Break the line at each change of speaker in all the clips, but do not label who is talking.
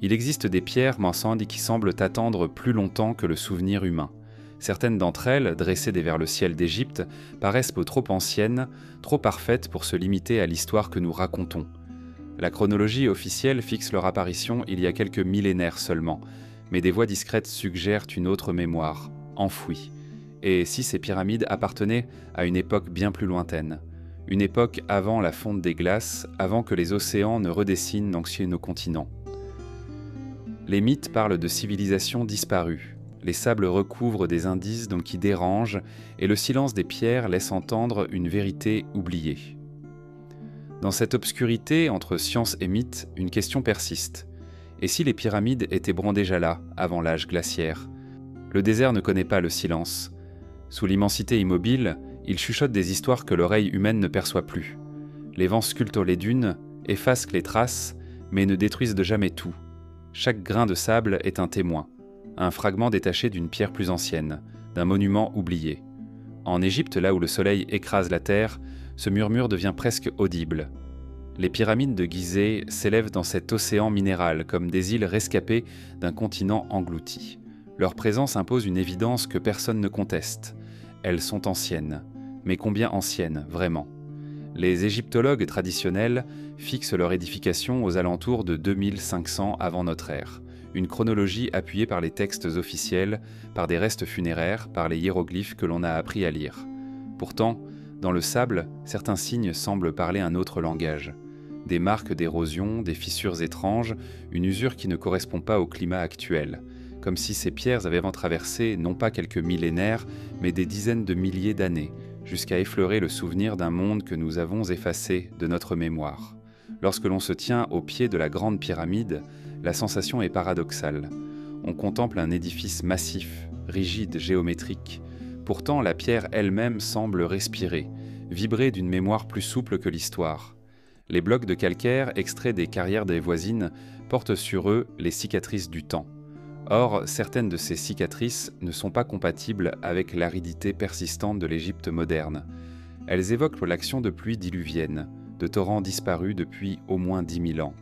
Il existe des pierres, Mansandi, qui semblent attendre plus longtemps que le souvenir humain. Certaines d'entre elles, dressées vers le ciel d'Égypte, paraissent trop anciennes, trop parfaites pour se limiter à l'histoire que nous racontons. La chronologie officielle fixe leur apparition il y a quelques millénaires seulement, mais des voix discrètes suggèrent une autre mémoire, enfouie. Et si ces pyramides appartenaient à une époque bien plus lointaine, une époque avant la fonte des glaces, avant que les océans ne redessinent nos continents. Les mythes parlent de civilisations disparues. Les sables recouvrent des indices qui dérangent, et le silence des pierres laisse entendre une vérité oubliée. Dans cette obscurité entre science et mythe, une question persiste. Et si les pyramides étaient déjà là, avant l'âge glaciaire? Le désert ne connaît pas le silence. Sous l'immensité immobile, il chuchote des histoires que l'oreille humaine ne perçoit plus. Les vents sculptent les dunes, effacent les traces, mais ne détruisent jamais tout. Chaque grain de sable est un témoin, un fragment détaché d'une pierre plus ancienne, d'un monument oublié. En Égypte, là où le soleil écrase la terre, ce murmure devient presque audible. Les pyramides de Gizeh s'élèvent dans cet océan minéral comme des îles rescapées d'un continent englouti. Leur présence impose une évidence que personne ne conteste. Elles sont anciennes. Mais combien anciennes, vraiment? Les égyptologues traditionnels fixent leur édification aux alentours de 2500 avant notre ère. Une chronologie appuyée par les textes officiels, par des restes funéraires, par les hiéroglyphes que l'on a appris à lire. Pourtant, dans le sable, certains signes semblent parler un autre langage. Des marques d'érosion, des fissures étranges, une usure qui ne correspond pas au climat actuel. Comme si ces pierres avaient traversé non pas quelques millénaires, mais des dizaines de milliers d'années, jusqu'à effleurer le souvenir d'un monde que nous avons effacé de notre mémoire. Lorsque l'on se tient au pied de la grande pyramide, la sensation est paradoxale. On contemple un édifice massif, rigide, géométrique. Pourtant, la pierre elle-même semble respirer, vibrer d'une mémoire plus souple que l'histoire. Les blocs de calcaire extraits des carrières des voisines portent sur eux les cicatrices du temps. Or, certaines de ces cicatrices ne sont pas compatibles avec l'aridité persistante de l'Égypte moderne. Elles évoquent l'action de pluies diluviennes, de torrents disparus depuis au moins 10 000 ans.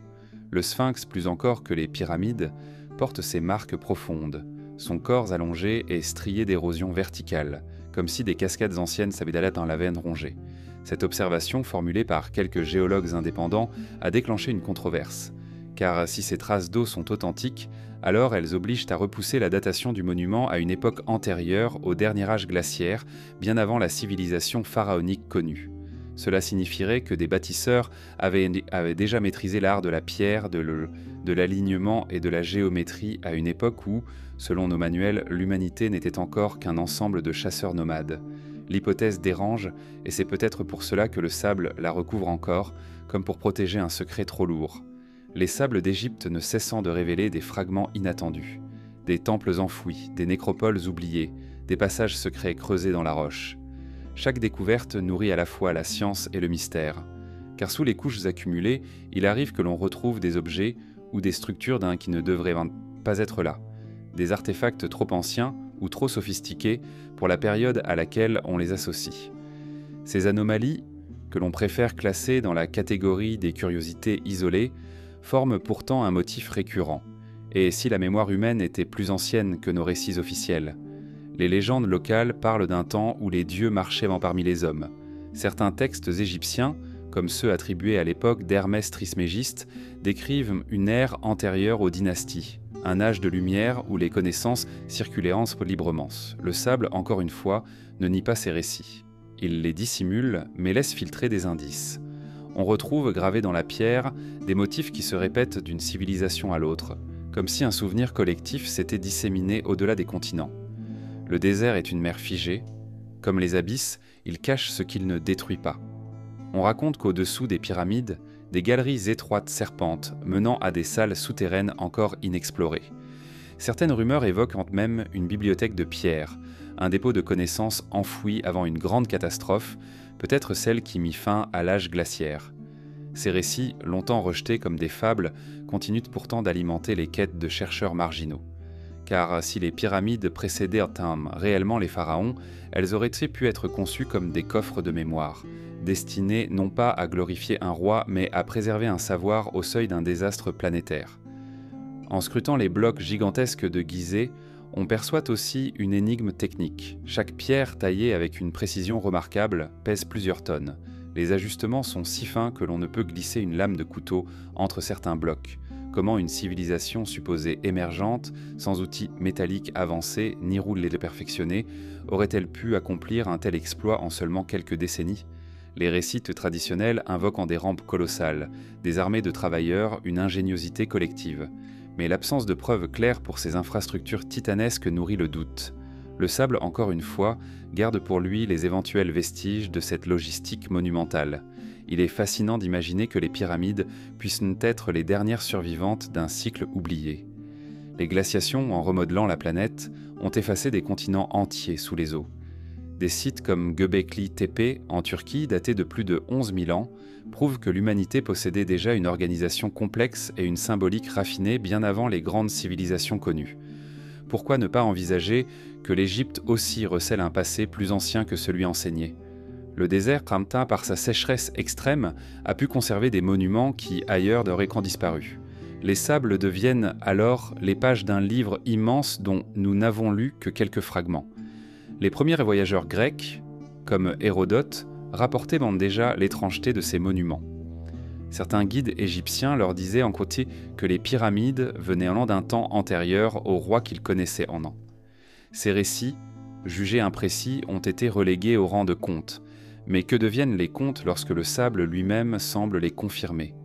Le sphinx, plus encore que les pyramides, porte ces marques profondes. Son corps allongé est strié d'érosion verticale, comme si des cascades anciennes s'avaient dans la veine rongée. Cette observation, formulée par quelques géologues indépendants, a déclenché une controverse. Car si ces traces d'eau sont authentiques, alors elles obligent à repousser la datation du monument à une époque antérieure au dernier âge glaciaire, bien avant la civilisation pharaonique connue. Cela signifierait que des bâtisseurs avaient déjà maîtrisé l'art de la pierre, de l'alignement et de la géométrie à une époque où, selon nos manuels, l'humanité n'était encore qu'un ensemble de chasseurs nomades. L'hypothèse dérange, et c'est peut-être pour cela que le sable la recouvre encore, comme pour protéger un secret trop lourd. Les sables d'Égypte ne cessant de révéler des fragments inattendus, des temples enfouis, des nécropoles oubliées, des passages secrets creusés dans la roche. Chaque découverte nourrit à la fois la science et le mystère, car sous les couches accumulées, il arrive que l'on retrouve des objets ou des structures qui ne devraient pas être là, des artefacts trop anciens ou trop sophistiqués pour la période à laquelle on les associe. Ces anomalies, que l'on préfère classer dans la catégorie des curiosités isolées, forment pourtant un motif récurrent. Et si la mémoire humaine était plus ancienne que nos récits officiels? Les légendes locales parlent d'un temps où les dieux marchaient parmi les hommes. Certains textes égyptiens, comme ceux attribués à l'époque d'Hermès Trismégiste, décrivent une ère antérieure aux dynasties, un âge de lumière où les connaissances circulaient librement. Le sable, encore une fois, ne nie pas ces récits. Il les dissimule, mais laisse filtrer des indices. On retrouve gravés dans la pierre des motifs qui se répètent d'une civilisation à l'autre, comme si un souvenir collectif s'était disséminé au-delà des continents. Le désert est une mer figée. Comme les abysses, il cache ce qu'il ne détruit pas. On raconte qu'au-dessous des pyramides, des galeries étroites serpentent, menant à des salles souterraines encore inexplorées. Certaines rumeurs évoquent même une bibliothèque de pierre, un dépôt de connaissances enfoui avant une grande catastrophe, peut-être celle qui mit fin à l'âge glaciaire. Ces récits, longtemps rejetés comme des fables, continuent pourtant d'alimenter les quêtes de chercheurs marginaux. Car si les pyramides précédaient réellement les pharaons, elles auraient pu être conçues comme des coffres de mémoire, destinés non pas à glorifier un roi, mais à préserver un savoir au seuil d'un désastre planétaire. En scrutant les blocs gigantesques de Gizeh, on perçoit aussi une énigme technique. Chaque pierre taillée avec une précision remarquable pèse plusieurs tonnes. Les ajustements sont si fins que l'on ne peut glisser une lame de couteau entre certains blocs. Comment une civilisation supposée émergente, sans outils métalliques avancés ni rouleaux perfectionnés, aurait-elle pu accomplir un tel exploit en seulement quelques décennies ? Les récits traditionnels invoquent des rampes colossales, des armées de travailleurs, une ingéniosité collective. Mais l'absence de preuves claires pour ces infrastructures titanesques nourrit le doute. Le sable, encore une fois, garde pour lui les éventuels vestiges de cette logistique monumentale. Il est fascinant d'imaginer que les pyramides puissent être les dernières survivantes d'un cycle oublié. Les glaciations, en remodelant la planète, ont effacé des continents entiers sous les eaux. Des sites comme Göbekli Tepe, en Turquie, datés de plus de 11 000 ans, prouvent que l'humanité possédait déjà une organisation complexe et une symbolique raffinée bien avant les grandes civilisations connues. Pourquoi ne pas envisager que l'Égypte aussi recèle un passé plus ancien que celui enseigné ? Le désert, Kramta, par sa sécheresse extrême, a pu conserver des monuments qui, ailleurs, n'auraient qu'en disparu. Les sables deviennent alors les pages d'un livre immense dont nous n'avons lu que quelques fragments. Les premiers voyageurs grecs, comme Hérodote, rapportaient déjà l'étrangeté de ces monuments. Certains guides égyptiens leur disaient en côté que les pyramides venaient en d'un temps antérieur au roi qu'ils connaissaient en an. Ces récits, jugés imprécis, ont été relégués au rang de contes. Mais que deviennent les contes lorsque le sable lui-même semble les confirmer ?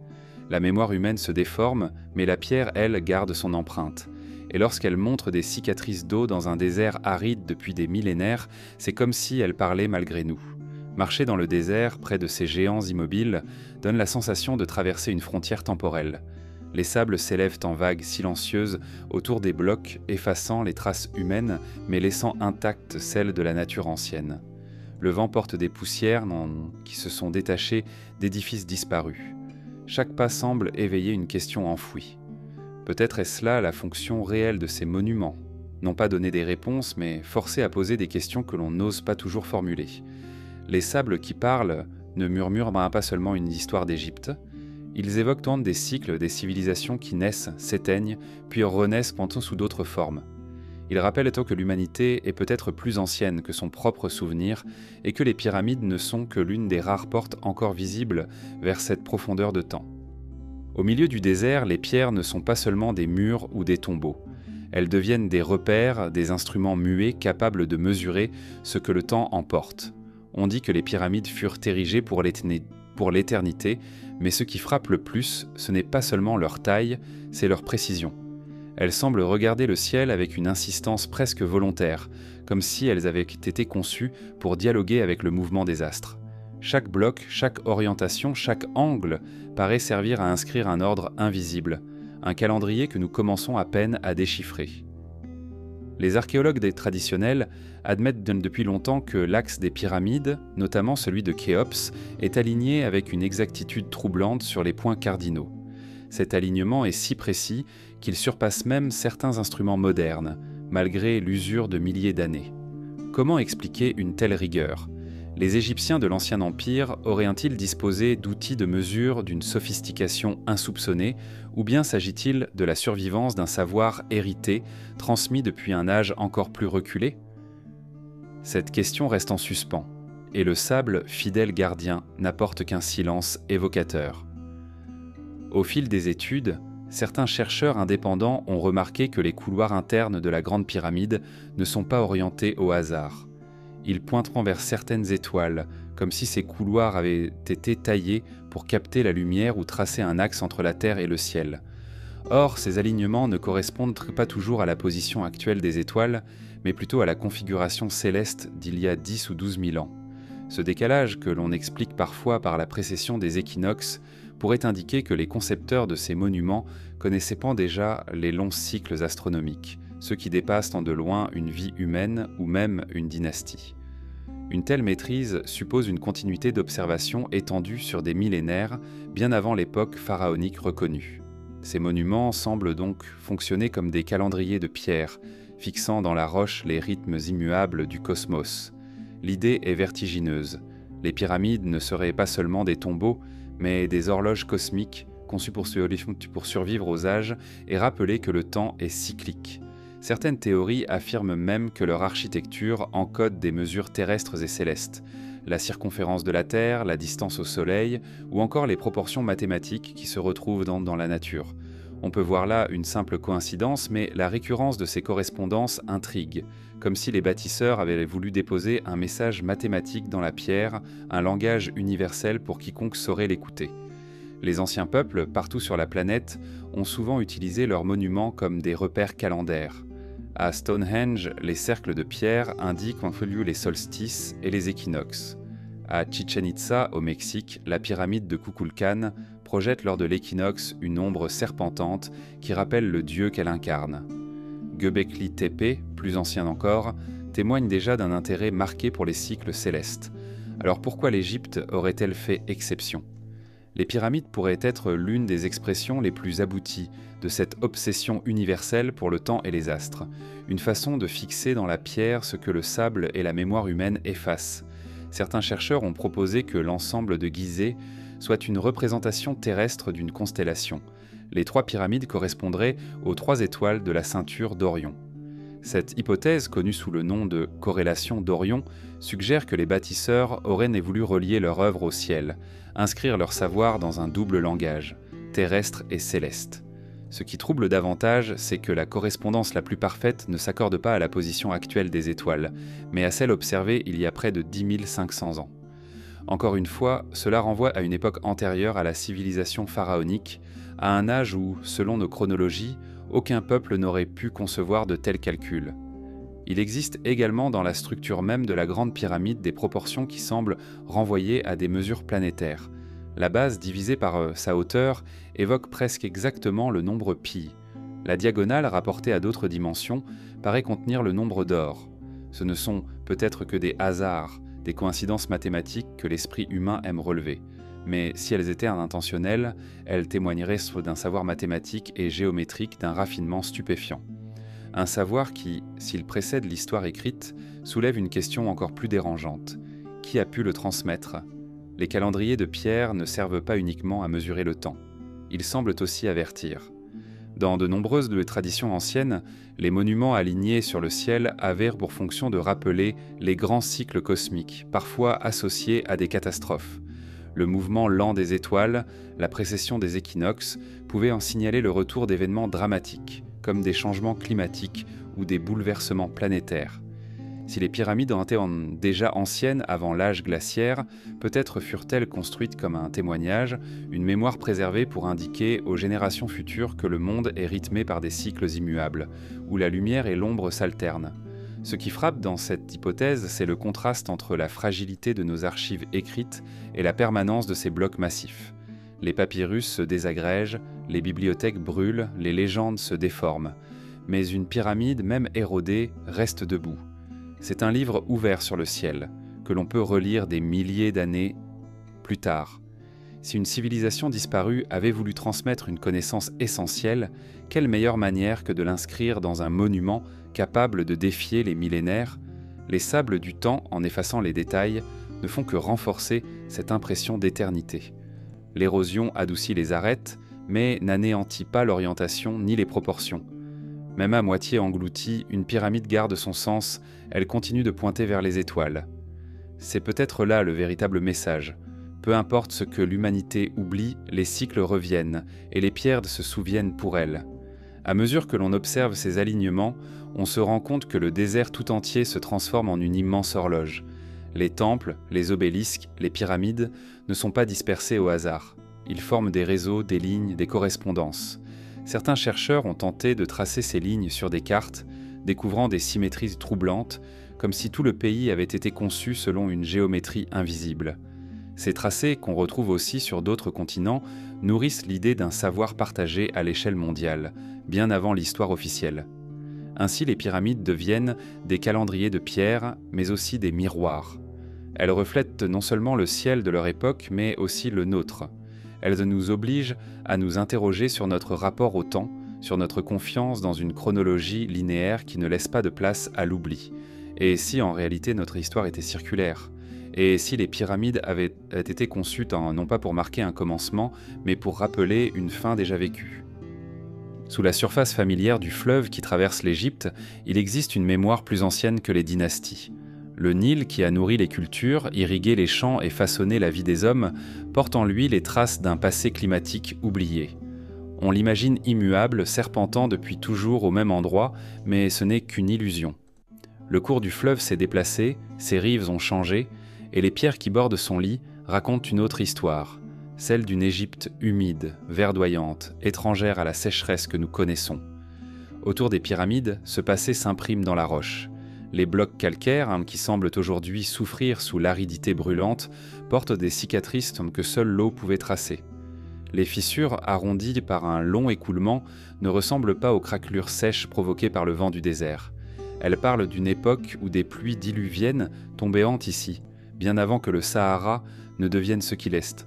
La mémoire humaine se déforme, mais la pierre, elle, garde son empreinte. Et lorsqu'elle montre des cicatrices d'eau dans un désert aride depuis des millénaires, c'est comme si elle parlait malgré nous. Marcher dans le désert, près de ces géants immobiles, donne la sensation de traverser une frontière temporelle. Les sables s'élèvent en vagues silencieuses autour des blocs, effaçant les traces humaines, mais laissant intactes celles de la nature ancienne. Le vent porte des poussières qui se sont détachées d'édifices disparus. Chaque pas semble éveiller une question enfouie. Peut-être est-ce là la fonction réelle de ces monuments ? Non pas donner des réponses, mais forcer à poser des questions que l'on n'ose pas toujours formuler. Les sables qui parlent ne murmurent pas seulement une histoire d'Égypte. Ils évoquent des cycles, des civilisations qui naissent, s'éteignent, puis renaissent sous d'autres formes. Ils rappellent que l'humanité est peut-être plus ancienne que son propre souvenir et que les pyramides ne sont que l'une des rares portes encore visibles vers cette profondeur de temps. Au milieu du désert, les pierres ne sont pas seulement des murs ou des tombeaux. Elles deviennent des repères, des instruments muets capables de mesurer ce que le temps emporte. On dit que les pyramides furent érigées pour l'éternité, mais ce qui frappe le plus, ce n'est pas seulement leur taille, c'est leur précision. Elles semblent regarder le ciel avec une insistance presque volontaire, comme si elles avaient été conçues pour dialoguer avec le mouvement des astres. Chaque bloc, chaque orientation, chaque angle paraît servir à inscrire un ordre invisible, un calendrier que nous commençons à peine à déchiffrer. Les archéologues traditionnels admettent depuis longtemps que l'axe des pyramides, notamment celui de Khéops, est aligné avec une exactitude troublante sur les points cardinaux. Cet alignement est si précis qu'il surpasse même certains instruments modernes, malgré l'usure de milliers d'années. Comment expliquer une telle rigueur ? Les Égyptiens de l'Ancien Empire auraient-ils disposé d'outils de mesure d'une sophistication insoupçonnée, ou bien s'agit-il de la survivance d'un savoir hérité, transmis depuis un âge encore plus reculé ? Cette question reste en suspens, et le sable, fidèle gardien, n'apporte qu'un silence évocateur. Au fil des études, certains chercheurs indépendants ont remarqué que les couloirs internes de la Grande Pyramide ne sont pas orientés au hasard. Ils pointeront vers certaines étoiles, comme si ces couloirs avaient été taillés pour capter la lumière ou tracer un axe entre la Terre et le ciel. Or, ces alignements ne correspondent pas toujours à la position actuelle des étoiles, mais plutôt à la configuration céleste d'il y a 10 ou 12 000 ans. Ce décalage, que l'on explique parfois par la précession des équinoxes, pourrait indiquer que les concepteurs de ces monuments connaissaient déjà les longs cycles astronomiques, ceux qui dépassent en de loin une vie humaine ou même une dynastie. Une telle maîtrise suppose une continuité d'observation étendue sur des millénaires, bien avant l'époque pharaonique reconnue. Ces monuments semblent donc fonctionner comme des calendriers de pierre, fixant dans la roche les rythmes immuables du cosmos. L'idée est vertigineuse. Les pyramides ne seraient pas seulement des tombeaux, mais des horloges cosmiques conçus pour survivre aux âges et rappeler que le temps est cyclique. Certaines théories affirment même que leur architecture encode des mesures terrestres et célestes, la circonférence de la Terre, la distance au Soleil, ou encore les proportions mathématiques qui se retrouvent dans la nature. On peut voir là une simple coïncidence, mais la récurrence de ces correspondances intrigue, comme si les bâtisseurs avaient voulu déposer un message mathématique dans la pierre, un langage universel pour quiconque saurait l'écouter. Les anciens peuples, partout sur la planète, ont souvent utilisé leurs monuments comme des repères calendaires. À Stonehenge, les cercles de pierre indiquent en lieu les solstices et les équinoxes. À Chichen Itza, au Mexique, la pyramide de Kukulkan projette lors de l'équinoxe une ombre serpentante qui rappelle le dieu qu'elle incarne. Göbekli Tepe, plus ancien encore, témoigne déjà d'un intérêt marqué pour les cycles célestes. Alors pourquoi l'Égypte aurait-elle fait exception ? Les pyramides pourraient être l'une des expressions les plus abouties de cette obsession universelle pour le temps et les astres, une façon de fixer dans la pierre ce que le sable et la mémoire humaine effacent. Certains chercheurs ont proposé que l'ensemble de Gizeh soit une représentation terrestre d'une constellation. Les 3 pyramides correspondraient aux 3 étoiles de la ceinture d'Orion. Cette hypothèse, connue sous le nom de corrélation d'Orion, suggère que les bâtisseurs auraient voulu relier leur œuvre au ciel, inscrire leur savoir dans un double langage, terrestre et céleste. Ce qui trouble davantage, c'est que la correspondance la plus parfaite ne s'accorde pas à la position actuelle des étoiles, mais à celle observée il y a près de 10 500 ans. Encore une fois, cela renvoie à une époque antérieure à la civilisation pharaonique, à un âge où, selon nos chronologies, aucun peuple n'aurait pu concevoir de tels calculs. Il existe également dans la structure même de la Grande Pyramide des proportions qui semblent renvoyer à des mesures planétaires. La base, divisée par sa hauteur, évoque presque exactement le nombre pi. La diagonale, rapportée à d'autres dimensions, paraît contenir le nombre d'or. Ce ne sont peut-être que des hasards, des coïncidences mathématiques que l'esprit humain aime relever. Mais si elles étaient intentionnelles, elles témoigneraient d'un savoir mathématique et géométrique d'un raffinement stupéfiant. Un savoir qui, s'il précède l'histoire écrite, soulève une question encore plus dérangeante. Qui a pu le transmettre ? Les calendriers de pierre ne servent pas uniquement à mesurer le temps. Ils semblent aussi avertir. Dans de nombreuses traditions anciennes, les monuments alignés sur le ciel avaient pour fonction de rappeler les grands cycles cosmiques, parfois associés à des catastrophes. Le mouvement lent des étoiles, la précession des équinoxes, pouvaient en signaler le retour d'événements dramatiques, comme des changements climatiques ou des bouleversements planétaires. Si les pyramides étaient déjà anciennes avant l'âge glaciaire, peut-être furent-elles construites comme un témoignage, une mémoire préservée pour indiquer aux générations futures que le monde est rythmé par des cycles immuables, où la lumière et l'ombre s'alternent. Ce qui frappe dans cette hypothèse, c'est le contraste entre la fragilité de nos archives écrites et la permanence de ces blocs massifs. Les papyrus se désagrègent, les bibliothèques brûlent, les légendes se déforment. Mais une pyramide, même érodée, reste debout. C'est un livre ouvert sur le ciel, que l'on peut relire des milliers d'années plus tard. Si une civilisation disparue avait voulu transmettre une connaissance essentielle, quelle meilleure manière que de l'inscrire dans un monument capable de défier les millénaires ? Les sables du temps, en effaçant les détails, ne font que renforcer cette impression d'éternité. L'érosion adoucit les arêtes, mais n'anéantit pas l'orientation ni les proportions. Même à moitié engloutie, une pyramide garde son sens, elle continue de pointer vers les étoiles. C'est peut-être là le véritable message. Peu importe ce que l'humanité oublie, les cycles reviennent, et les pierres se souviennent pour elle. À mesure que l'on observe ces alignements, on se rend compte que le désert tout entier se transforme en une immense horloge. Les temples, les obélisques, les pyramides ne sont pas dispersés au hasard. Ils forment des réseaux, des lignes, des correspondances. Certains chercheurs ont tenté de tracer ces lignes sur des cartes, découvrant des symétries troublantes, comme si tout le pays avait été conçu selon une géométrie invisible. Ces tracés, qu'on retrouve aussi sur d'autres continents, nourrissent l'idée d'un savoir partagé à l'échelle mondiale, bien avant l'histoire officielle. Ainsi, les pyramides deviennent des calendriers de pierre, mais aussi des miroirs. Elles reflètent non seulement le ciel de leur époque, mais aussi le nôtre. Elles nous obligent à nous interroger sur notre rapport au temps, sur notre confiance dans une chronologie linéaire qui ne laisse pas de place à l'oubli. Et si en réalité notre histoire était circulaire ? Et si les pyramides avaient été conçues non pas pour marquer un commencement, mais pour rappeler une fin déjà vécue. Sous la surface familière du fleuve qui traverse l'Égypte, il existe une mémoire plus ancienne que les dynasties. Le Nil, qui a nourri les cultures, irrigué les champs et façonné la vie des hommes, porte en lui les traces d'un passé climatique oublié. On l'imagine immuable, serpentant depuis toujours au même endroit, mais ce n'est qu'une illusion. Le cours du fleuve s'est déplacé, ses rives ont changé, et les pierres qui bordent son lit racontent une autre histoire, celle d'une Égypte humide, verdoyante, étrangère à la sécheresse que nous connaissons. Autour des pyramides, ce passé s'imprime dans la roche. Les blocs calcaires, qui semblent aujourd'hui souffrir sous l'aridité brûlante, portent des cicatrices que seule l'eau pouvait tracer. Les fissures, arrondies par un long écoulement, ne ressemblent pas aux craquelures sèches provoquées par le vent du désert. Elles parlent d'une époque où des pluies diluviennes tombaient ici, bien avant que le Sahara ne devienne ce qu'il est.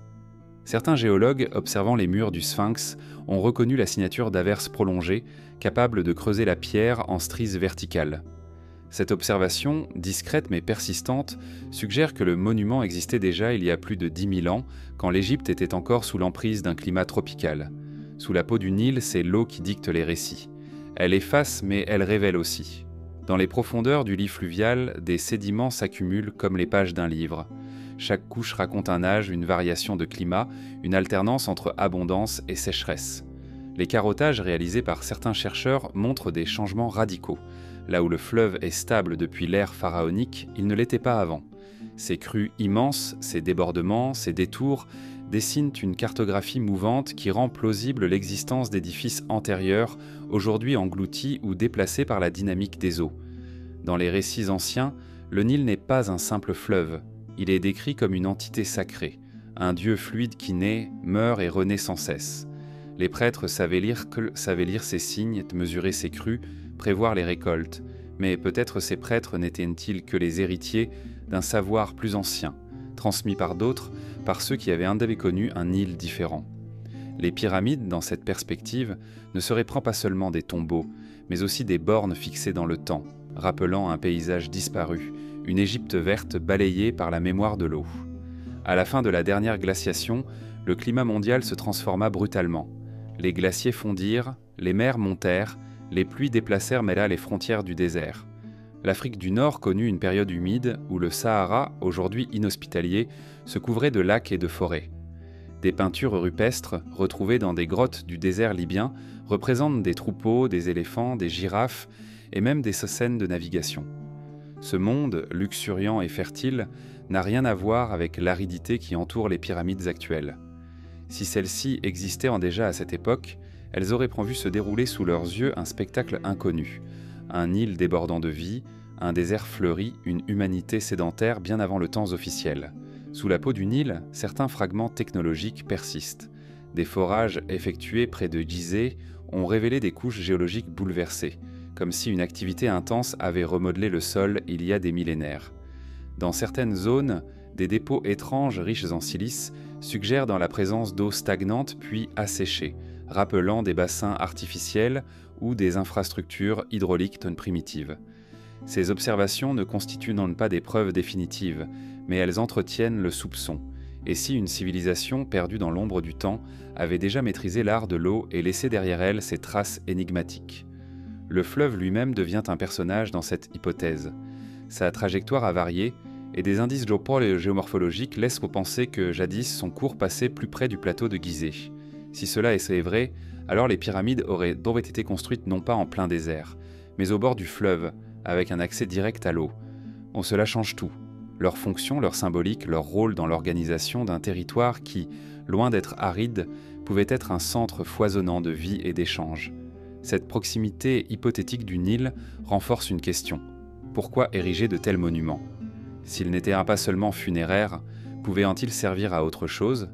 Certains géologues, observant les murs du Sphinx, ont reconnu la signature d'averses prolongées, capables de creuser la pierre en stries verticales. Cette observation, discrète mais persistante, suggère que le monument existait déjà il y a plus de 10 000 ans, quand l'Égypte était encore sous l'emprise d'un climat tropical. Sous la peau du Nil, c'est l'eau qui dicte les récits. Elle efface, mais elle révèle aussi. Dans les profondeurs du lit fluvial, des sédiments s'accumulent comme les pages d'un livre. Chaque couche raconte un âge, une variation de climat, une alternance entre abondance et sécheresse. Les carottages réalisés par certains chercheurs montrent des changements radicaux. Là où le fleuve est stable depuis l'ère pharaonique, il ne l'était pas avant. Ces crues immenses, ces débordements, ces détours dessinent une cartographie mouvante qui rend plausible l'existence d'édifices antérieurs, aujourd'hui engloutis ou déplacés par la dynamique des eaux. Dans les récits anciens, le Nil n'est pas un simple fleuve, il est décrit comme une entité sacrée, un dieu fluide qui naît, meurt et renaît sans cesse. Les prêtres savaient lire ses signes, mesurer ses crues, prévoir les récoltes, mais peut-être ces prêtres n'étaient-ils que les héritiers d'un savoir plus ancien, transmis par d'autres, par ceux qui avaient connu un Nil différent. Les pyramides, dans cette perspective, ne seraient pas seulement des tombeaux, mais aussi des bornes fixées dans le temps, rappelant un paysage disparu, une Égypte verte balayée par la mémoire de l'eau. À la fin de la dernière glaciation, le climat mondial se transforma brutalement. Les glaciers fondirent, les mers montèrent, les pluies déplacèrent là les frontières du désert. L'Afrique du Nord connut une période humide où le Sahara, aujourd'hui inhospitalier, se couvrait de lacs et de forêts. Des peintures rupestres, retrouvées dans des grottes du désert libyen, représentent des troupeaux, des éléphants, des girafes et même des scènes de navigation. Ce monde, luxuriant et fertile, n'a rien à voir avec l'aridité qui entoure les pyramides actuelles. Si celles-ci existaient déjà à cette époque, elles auraient vu se dérouler sous leurs yeux un spectacle inconnu, un Nil débordant de vie, un désert fleuri, une humanité sédentaire bien avant le temps officiel. Sous la peau du Nil, certains fragments technologiques persistent. Des forages effectués près de Gizeh ont révélé des couches géologiques bouleversées, comme si une activité intense avait remodelé le sol il y a des millénaires. Dans certaines zones, des dépôts étranges riches en silice suggèrent dans la présence d'eau stagnante puis asséchée, rappelant des bassins artificiels ou des infrastructures hydrauliques primitives. Ces observations ne constituent non pas des preuves définitives, mais elles entretiennent le soupçon. Et si une civilisation perdue dans l'ombre du temps avait déjà maîtrisé l'art de l'eau et laissé derrière elle ses traces énigmatiques? Le fleuve lui-même devient un personnage dans cette hypothèse. Sa trajectoire a varié, et des indices géomorphologiques laissent penser que jadis son cours passait plus près du plateau de Gizeh. Si cela est vrai, alors les pyramides auraient été construites non pas en plein désert, mais au bord du fleuve, avec un accès direct à l'eau. Cela change tout. Leur fonction, leur symbolique, leur rôle dans l'organisation d'un territoire qui, loin d'être aride, pouvait être un centre foisonnant de vie et d'échange. Cette proximité hypothétique du Nil renforce une question. Pourquoi ériger de tels monuments? S'ils n'étaient pas seulement funéraires, pouvaient-ils servir à autre chose?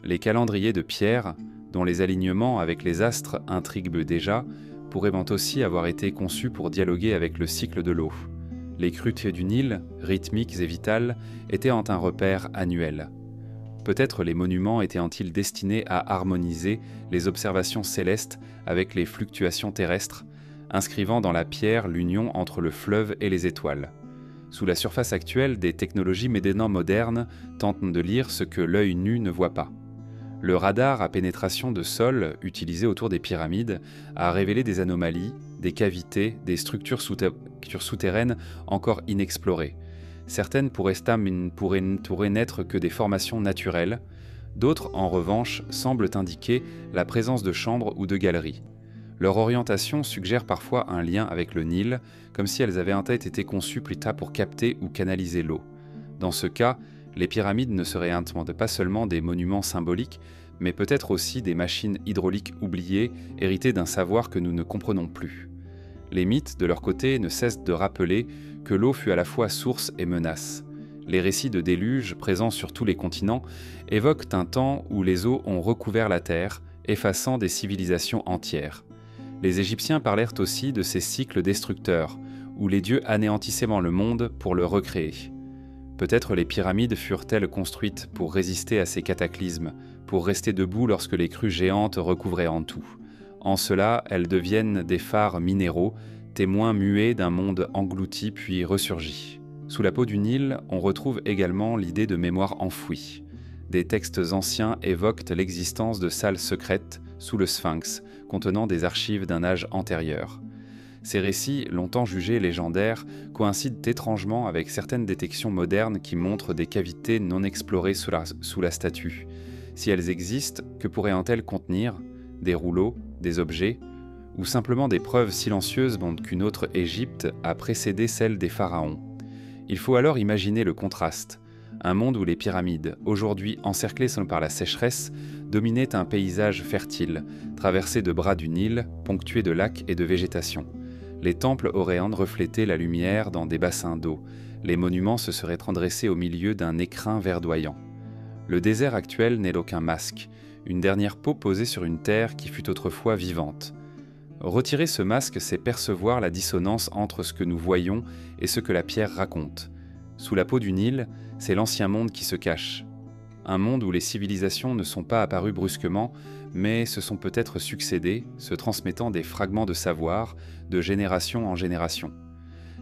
Les calendriers de pierre, dont les alignements avec les astres intriguent déjà, pourraient aussi avoir été conçus pour dialoguer avec le cycle de l'eau. Les crues du Nil, rythmiques et vitales, étaient un repère annuel. Peut-être les monuments étaient-ils destinés à harmoniser les observations célestes avec les fluctuations terrestres, inscrivant dans la pierre l'union entre le fleuve et les étoiles. Sous la surface actuelle, des technologies médiévales modernes tentent de lire ce que l'œil nu ne voit pas. Le radar à pénétration de sol, utilisé autour des pyramides, a révélé des anomalies, des cavités, des structures souterraines encore inexplorées. Certaines pourraient n'être que des formations naturelles, d'autres, en revanche, semblent indiquer la présence de chambres ou de galeries. Leur orientation suggère parfois un lien avec le Nil, comme si elles avaient en tête été conçues plus tard pour capter ou canaliser l'eau. Dans ce cas, les pyramides ne seraient pas seulement des monuments symboliques, mais peut-être aussi des machines hydrauliques oubliées, héritées d'un savoir que nous ne comprenons plus. Les mythes, de leur côté, ne cessent de rappeler que l'eau fut à la fois source et menace. Les récits de déluge, présents sur tous les continents, évoquent un temps où les eaux ont recouvert la terre, effaçant des civilisations entières. Les Égyptiens parlèrent aussi de ces cycles destructeurs, où les dieux anéantissaient le monde pour le recréer. Peut-être les pyramides furent-elles construites pour résister à ces cataclysmes, pour rester debout lorsque les crues géantes recouvraient en tout. En cela, elles deviennent des phares minéraux, témoins muets d'un monde englouti puis ressurgi. Sous la peau du Nil, on retrouve également l'idée de mémoire enfouie. Des textes anciens évoquent l'existence de salles secrètes sous le Sphinx, contenant des archives d'un âge antérieur. Ces récits, longtemps jugés légendaires, coïncident étrangement avec certaines détections modernes qui montrent des cavités non explorées sous la statue. Si elles existent, que pourraient-elles contenir ? Des rouleaux, des objets, ou simplement des preuves silencieuses montrent qu'une autre Égypte a précédé celle des pharaons. Il faut alors imaginer le contraste. Un monde où les pyramides, aujourd'hui encerclées par la sécheresse, dominaient un paysage fertile, traversé de bras du Nil, ponctué de lacs et de végétation. Les temples auraient reflété la lumière dans des bassins d'eau. Les monuments se seraient dressés au milieu d'un écrin verdoyant. Le désert actuel n'est aucun masque, une dernière peau posée sur une terre qui fut autrefois vivante. Retirer ce masque, c'est percevoir la dissonance entre ce que nous voyons et ce que la pierre raconte. Sous la peau du Nil, c'est l'ancien monde qui se cache. Un monde où les civilisations ne sont pas apparues brusquement, mais se sont peut-être succédées, se transmettant des fragments de savoir, de génération en génération.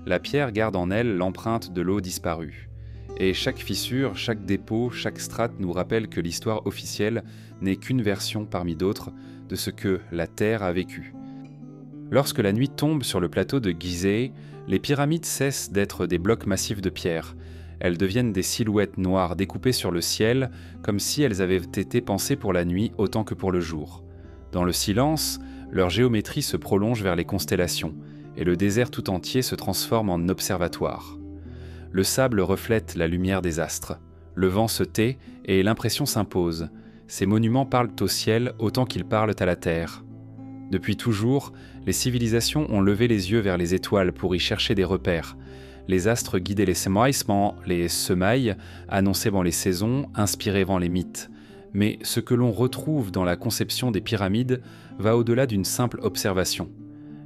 La pierre garde en elle l'empreinte de l'eau disparue. Et chaque fissure, chaque dépôt, chaque strate nous rappelle que l'histoire officielle n'est qu'une version parmi d'autres de ce que la Terre a vécu. Lorsque la nuit tombe sur le plateau de Gizeh, les pyramides cessent d'être des blocs massifs de pierre. Elles deviennent des silhouettes noires découpées sur le ciel, comme si elles avaient été pensées pour la nuit autant que pour le jour. Dans le silence, leur géométrie se prolonge vers les constellations, et le désert tout entier se transforme en observatoire. Le sable reflète la lumière des astres. Le vent se tait et l'impression s'impose. Ces monuments parlent au ciel autant qu'ils parlent à la terre. Depuis toujours, les civilisations ont levé les yeux vers les étoiles pour y chercher des repères. Les astres guidaient les semailles, annonçaient les saisons, inspiraient les mythes. Mais ce que l'on retrouve dans la conception des pyramides va au-delà d'une simple observation.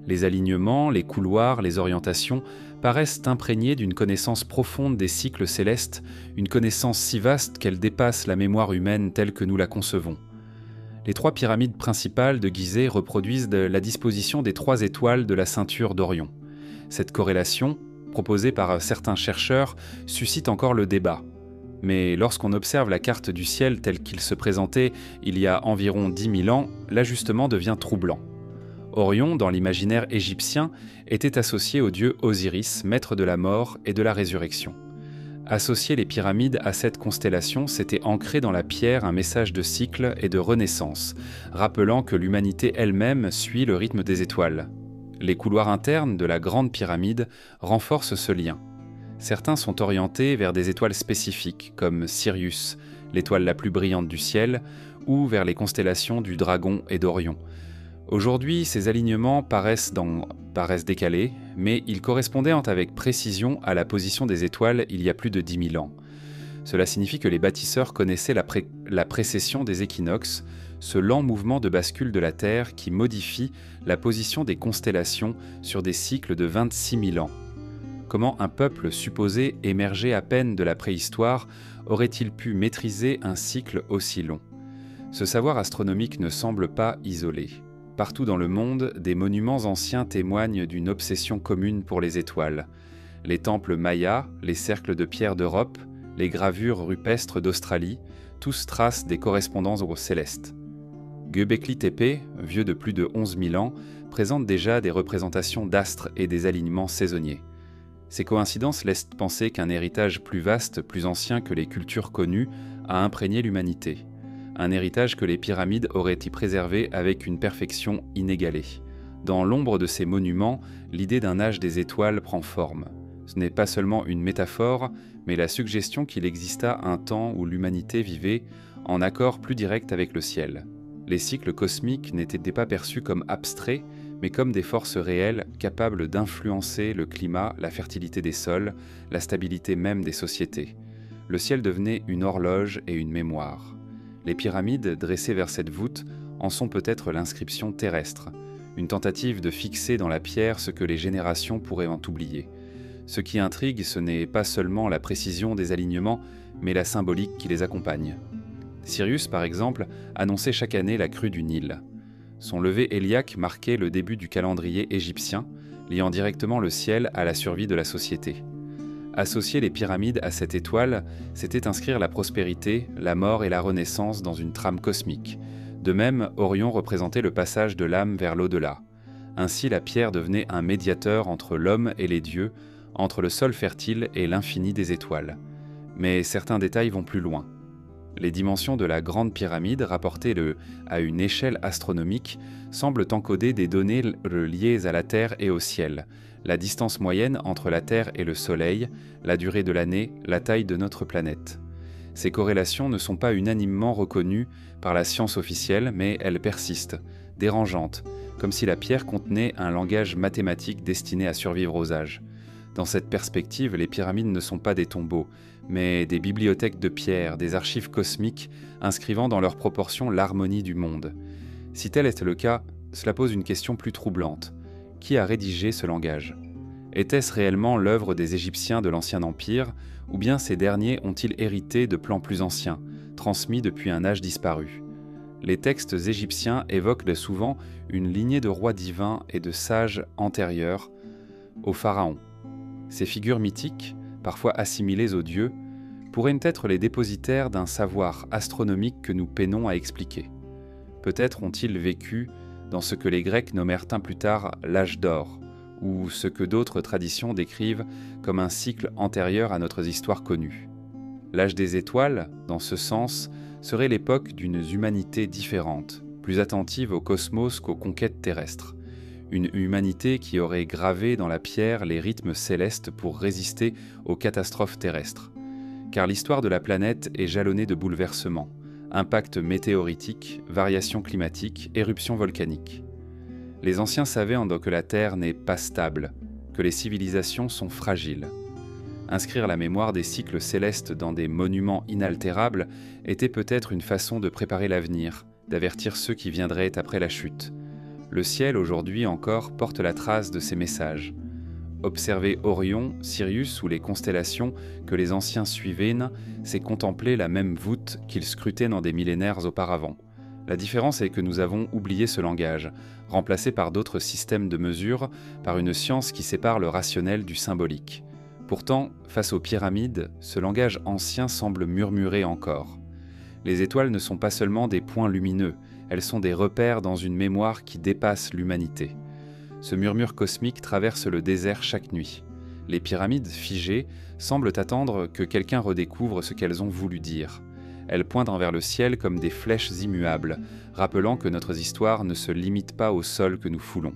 Les alignements, les couloirs, les orientations paraissent imprégnés d'une connaissance profonde des cycles célestes, une connaissance si vaste qu'elle dépasse la mémoire humaine telle que nous la concevons. Les 3 pyramides principales de Gizeh reproduisent la disposition des 3 étoiles de la ceinture d'Orion. Cette corrélation, proposée par certains chercheurs, suscite encore le débat. Mais lorsqu'on observe la carte du ciel telle qu'il se présentait il y a environ 10 000 ans, l'ajustement devient troublant. Orion, dans l'imaginaire égyptien, était associé au dieu Osiris, maître de la mort et de la résurrection. Associer les pyramides à cette constellation, c'était ancrer dans la pierre un message de cycle et de renaissance, rappelant que l'humanité elle-même suit le rythme des étoiles. Les couloirs internes de la grande pyramide renforcent ce lien. Certains sont orientés vers des étoiles spécifiques, comme Sirius, l'étoile la plus brillante du ciel, ou vers les constellations du Dragon et d'Orion. Aujourd'hui, ces alignements paraissent décalés, mais ils correspondaient avec précision à la position des étoiles il y a plus de 10 000 ans. Cela signifie que les bâtisseurs connaissaient la précession des équinoxes, ce lent mouvement de bascule de la Terre qui modifie la position des constellations sur des cycles de 26 000 ans. Comment un peuple supposé émerger à peine de la préhistoire aurait-il pu maîtriser un cycle aussi long ? Ce savoir astronomique ne semble pas isolé. Partout dans le monde, des monuments anciens témoignent d'une obsession commune pour les étoiles. Les temples mayas, les cercles de pierre d'Europe, les gravures rupestres d'Australie, tous tracent des correspondances au céleste. Göbekli Tepe, vieux de plus de 11 000 ans, présente déjà des représentations d'astres et des alignements saisonniers. Ces coïncidences laissent penser qu'un héritage plus vaste, plus ancien que les cultures connues, a imprégné l'humanité. Un héritage que les pyramides auraient y préservé avec une perfection inégalée. Dans l'ombre de ces monuments, l'idée d'un âge des étoiles prend forme. Ce n'est pas seulement une métaphore, mais la suggestion qu'il exista un temps où l'humanité vivait en accord plus direct avec le ciel. Les cycles cosmiques n'étaient pas perçus comme abstraits, mais comme des forces réelles capables d'influencer le climat, la fertilité des sols, la stabilité même des sociétés. Le ciel devenait une horloge et une mémoire. Les pyramides, dressées vers cette voûte, en sont peut-être l'inscription terrestre, une tentative de fixer dans la pierre ce que les générations pourraient en oublier. Ce qui intrigue, ce n'est pas seulement la précision des alignements, mais la symbolique qui les accompagne. Sirius, par exemple, annonçait chaque année la crue du Nil. Son lever héliaque marquait le début du calendrier égyptien, liant directement le ciel à la survie de la société. Associer les pyramides à cette étoile, c'était inscrire la prospérité, la mort et la renaissance dans une trame cosmique. De même, Orion représentait le passage de l'âme vers l'au-delà. Ainsi, la pierre devenait un médiateur entre l'homme et les dieux, entre le sol fertile et l'infini des étoiles. Mais certains détails vont plus loin. Les dimensions de la Grande Pyramide, rapportées à une échelle astronomique, semblent encoder des données liées à la Terre et au ciel, la distance moyenne entre la Terre et le Soleil, la durée de l'année, la taille de notre planète. Ces corrélations ne sont pas unanimement reconnues par la science officielle, mais elles persistent, dérangeantes, comme si la pierre contenait un langage mathématique destiné à survivre aux âges. Dans cette perspective, les pyramides ne sont pas des tombeaux, mais des bibliothèques de pierre, des archives cosmiques inscrivant dans leurs proportions l'harmonie du monde. Si tel est le cas, cela pose une question plus troublante. Qui a rédigé ce langage ? Était-ce réellement l'œuvre des Égyptiens de l'Ancien Empire, ou bien ces derniers ont-ils hérité de plans plus anciens, transmis depuis un âge disparu ? Les textes égyptiens évoquent souvent une lignée de rois divins et de sages antérieurs au pharaon. Ces figures mythiques, parfois assimilées aux dieux, pourraient être les dépositaires d'un savoir astronomique que nous peinons à expliquer. Peut-être ont-ils vécu dans ce que les Grecs nommèrent un plus tard l'âge d'or, ou ce que d'autres traditions décrivent comme un cycle antérieur à notre histoire connue. L'âge des étoiles, dans ce sens, serait l'époque d'une humanité différente, plus attentive au cosmos qu'aux conquêtes terrestres. Une humanité qui aurait gravé dans la pierre les rythmes célestes pour résister aux catastrophes terrestres. Car l'histoire de la planète est jalonnée de bouleversements, impacts météoritiques, variations climatiques, éruptions volcaniques. Les anciens savaient que la Terre n'est pas stable, que les civilisations sont fragiles. Inscrire la mémoire des cycles célestes dans des monuments inaltérables était peut-être une façon de préparer l'avenir, d'avertir ceux qui viendraient après la chute. Le ciel, aujourd'hui encore, porte la trace de ces messages. Observer Orion, Sirius ou les constellations que les anciens suivaient, c'est contempler la même voûte qu'ils scrutaient dans des millénaires auparavant. La différence est que nous avons oublié ce langage, remplacé par d'autres systèmes de mesure, par une science qui sépare le rationnel du symbolique. Pourtant, face aux pyramides, ce langage ancien semble murmurer encore. Les étoiles ne sont pas seulement des points lumineux, elles sont des repères dans une mémoire qui dépasse l'humanité. Ce murmure cosmique traverse le désert chaque nuit. Les pyramides figées semblent attendre que quelqu'un redécouvre ce qu'elles ont voulu dire. Elles pointent vers le ciel comme des flèches immuables, rappelant que notre histoire ne se limite pas au sol que nous foulons.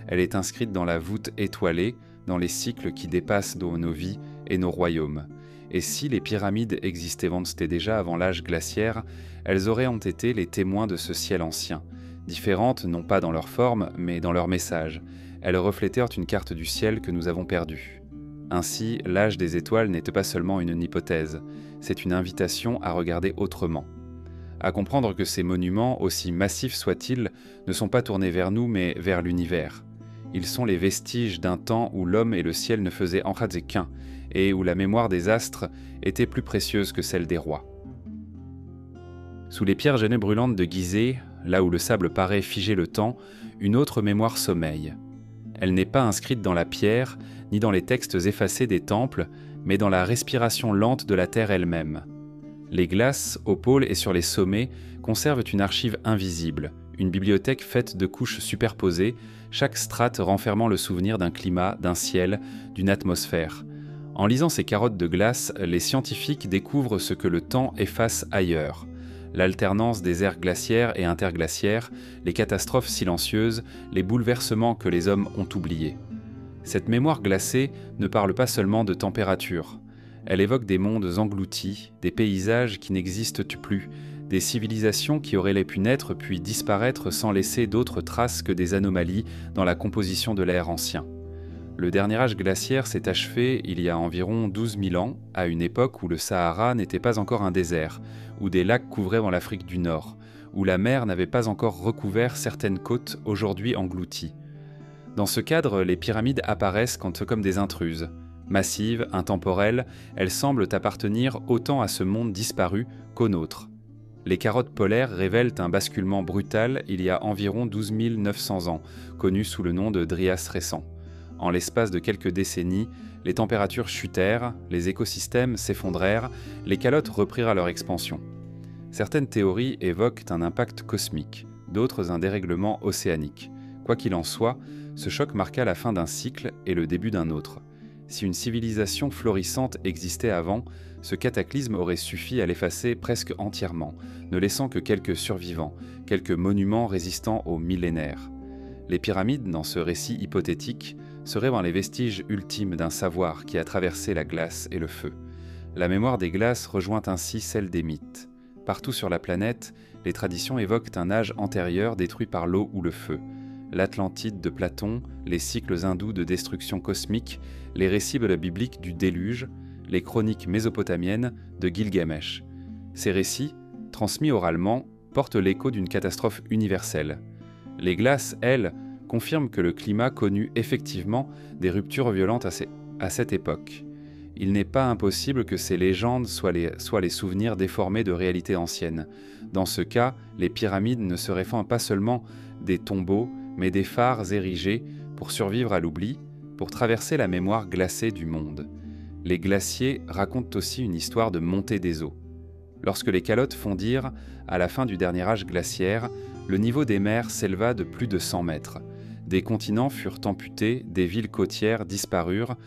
Elle est inscrite dans la voûte étoilée, dans les cycles qui dépassent nos vies et nos royaumes. Et si les pyramides existaient déjà avant l'âge glaciaire, elles auraient été les témoins de ce ciel ancien, différentes non pas dans leur forme, mais dans leur message. Elles reflétèrent une carte du ciel que nous avons perdue. Ainsi, l'âge des étoiles n'était pas seulement une hypothèse, c'est une invitation à regarder autrement. À comprendre que ces monuments, aussi massifs soient-ils, ne sont pas tournés vers nous mais vers l'univers. Ils sont les vestiges d'un temps où l'homme et le ciel ne faisaient en fait qu'un, et où la mémoire des astres était plus précieuse que celle des rois. Sous les pierres jaunes brûlantes de Gizeh, là où le sable paraît figer le temps, une autre mémoire sommeille. Elle n'est pas inscrite dans la pierre, ni dans les textes effacés des temples, mais dans la respiration lente de la terre elle-même. Les glaces, au pôle et sur les sommets, conservent une archive invisible, une bibliothèque faite de couches superposées, chaque strate renfermant le souvenir d'un climat, d'un ciel, d'une atmosphère. En lisant ces carottes de glace, les scientifiques découvrent ce que le temps efface ailleurs. L'alternance des ères glaciaires et interglaciaires, les catastrophes silencieuses, les bouleversements que les hommes ont oubliés. Cette mémoire glacée ne parle pas seulement de température. Elle évoque des mondes engloutis, des paysages qui n'existent plus, des civilisations qui auraient pu naître puis disparaître sans laisser d'autres traces que des anomalies dans la composition de l'air ancien. Le dernier âge glaciaire s'est achevé il y a environ 12 000 ans, à une époque où le Sahara n'était pas encore un désert, où des lacs couvraient l'Afrique du Nord, où la mer n'avait pas encore recouvert certaines côtes aujourd'hui englouties. Dans ce cadre, les pyramides apparaissent comme des intruses. Massives, intemporelles, elles semblent appartenir autant à ce monde disparu qu'au nôtre. Les carottes polaires révèlent un basculement brutal il y a environ 12 900 ans, connu sous le nom de Dryas récent. En l'espace de quelques décennies, les températures chutèrent, les écosystèmes s'effondrèrent, les calottes reprirent leur expansion. Certaines théories évoquent un impact cosmique, d'autres un dérèglement océanique. Quoi qu'il en soit, ce choc marqua la fin d'un cycle et le début d'un autre. Si une civilisation florissante existait avant, ce cataclysme aurait suffi à l'effacer presque entièrement, ne laissant que quelques survivants, quelques monuments résistant aux millénaires. Les pyramides, dans ce récit hypothétique, seraient les vestiges ultimes d'un savoir qui a traversé la glace et le feu. La mémoire des glaces rejoint ainsi celle des mythes. Partout sur la planète, les traditions évoquent un âge antérieur détruit par l'eau ou le feu. L'Atlantide de Platon, les cycles hindous de destruction cosmique, les récits bibliques du déluge, les chroniques mésopotamiennes de Gilgamesh. Ces récits, transmis oralement, portent l'écho d'une catastrophe universelle. Les glaces, elles, confirment que le climat connut effectivement des ruptures violentes à cette époque. Il n'est pas impossible que ces légendes soient les souvenirs déformés de réalités anciennes. Dans ce cas, les pyramides ne seraient pas seulement des tombeaux, mais des phares érigés pour survivre à l'oubli, pour traverser la mémoire glacée du monde. Les glaciers racontent aussi une histoire de montée des eaux. Lorsque les calottes fondirent, à la fin du dernier âge glaciaire, le niveau des mers s'éleva de plus de 100 mètres. Des continents furent amputés, des villes côtières disparurent.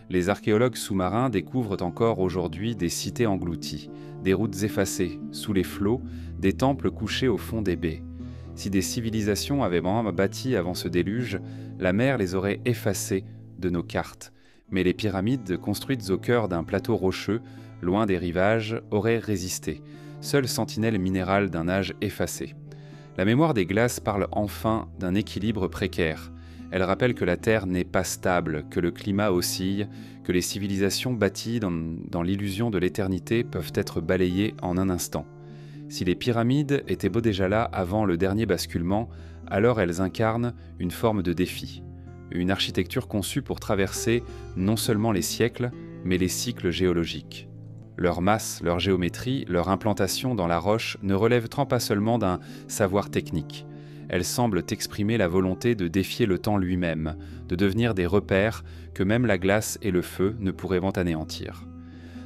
Les archéologues sous-marins découvrent encore aujourd'hui des cités englouties, des routes effacées sous les flots, des temples couchés au fond des baies. Si des civilisations avaient bâti avant ce déluge, la mer les aurait effacées de nos cartes. Mais les pyramides, construites au cœur d'un plateau rocheux, loin des rivages, auraient résisté, seule sentinelle minérale d'un âge effacé. La mémoire des glaces parle enfin d'un équilibre précaire. Elle rappelle que la Terre n'est pas stable, que le climat oscille, que les civilisations bâties dans l'illusion de l'éternité peuvent être balayées en un instant. Si les pyramides étaient déjà là avant le dernier basculement, alors elles incarnent une forme de défi. Une architecture conçue pour traverser non seulement les siècles, mais les cycles géologiques. Leur masse, leur géométrie, leur implantation dans la roche ne relèvent pas seulement d'un savoir technique. Elles semblent exprimer la volonté de défier le temps lui-même, de devenir des repères que même la glace et le feu ne pourraient anéantir.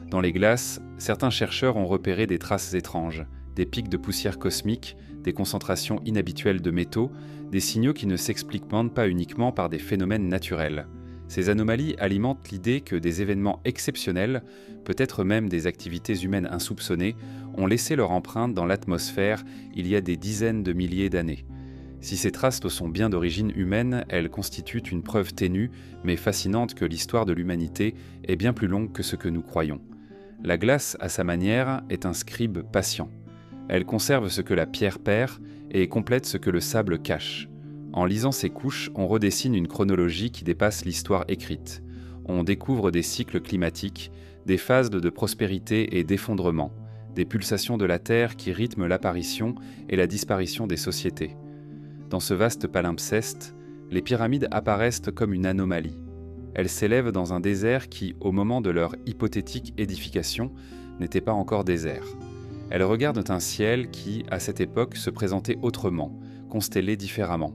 Dans les glaces, certains chercheurs ont repéré des traces étranges, des pics de poussière cosmique, des concentrations inhabituelles de métaux, des signaux qui ne s'expliquent pas uniquement par des phénomènes naturels. Ces anomalies alimentent l'idée que des événements exceptionnels, peut-être même des activités humaines insoupçonnées, ont laissé leur empreinte dans l'atmosphère il y a des dizaines de milliers d'années. Si ces traces sont bien d'origine humaine, elles constituent une preuve ténue, mais fascinante que l'histoire de l'humanité est bien plus longue que ce que nous croyons. La glace, à sa manière, est un scribe patient. Elle conserve ce que la pierre perd et complète ce que le sable cache. En lisant ces couches, on redessine une chronologie qui dépasse l'histoire écrite. On découvre des cycles climatiques, des phases de prospérité et d'effondrement, des pulsations de la Terre qui rythment l'apparition et la disparition des sociétés. Dans ce vaste palimpseste, les pyramides apparaissent comme une anomalie. Elles s'élèvent dans un désert qui, au moment de leur hypothétique édification, n'était pas encore désert. Elles regardent un ciel qui, à cette époque, se présentait autrement, constellé différemment.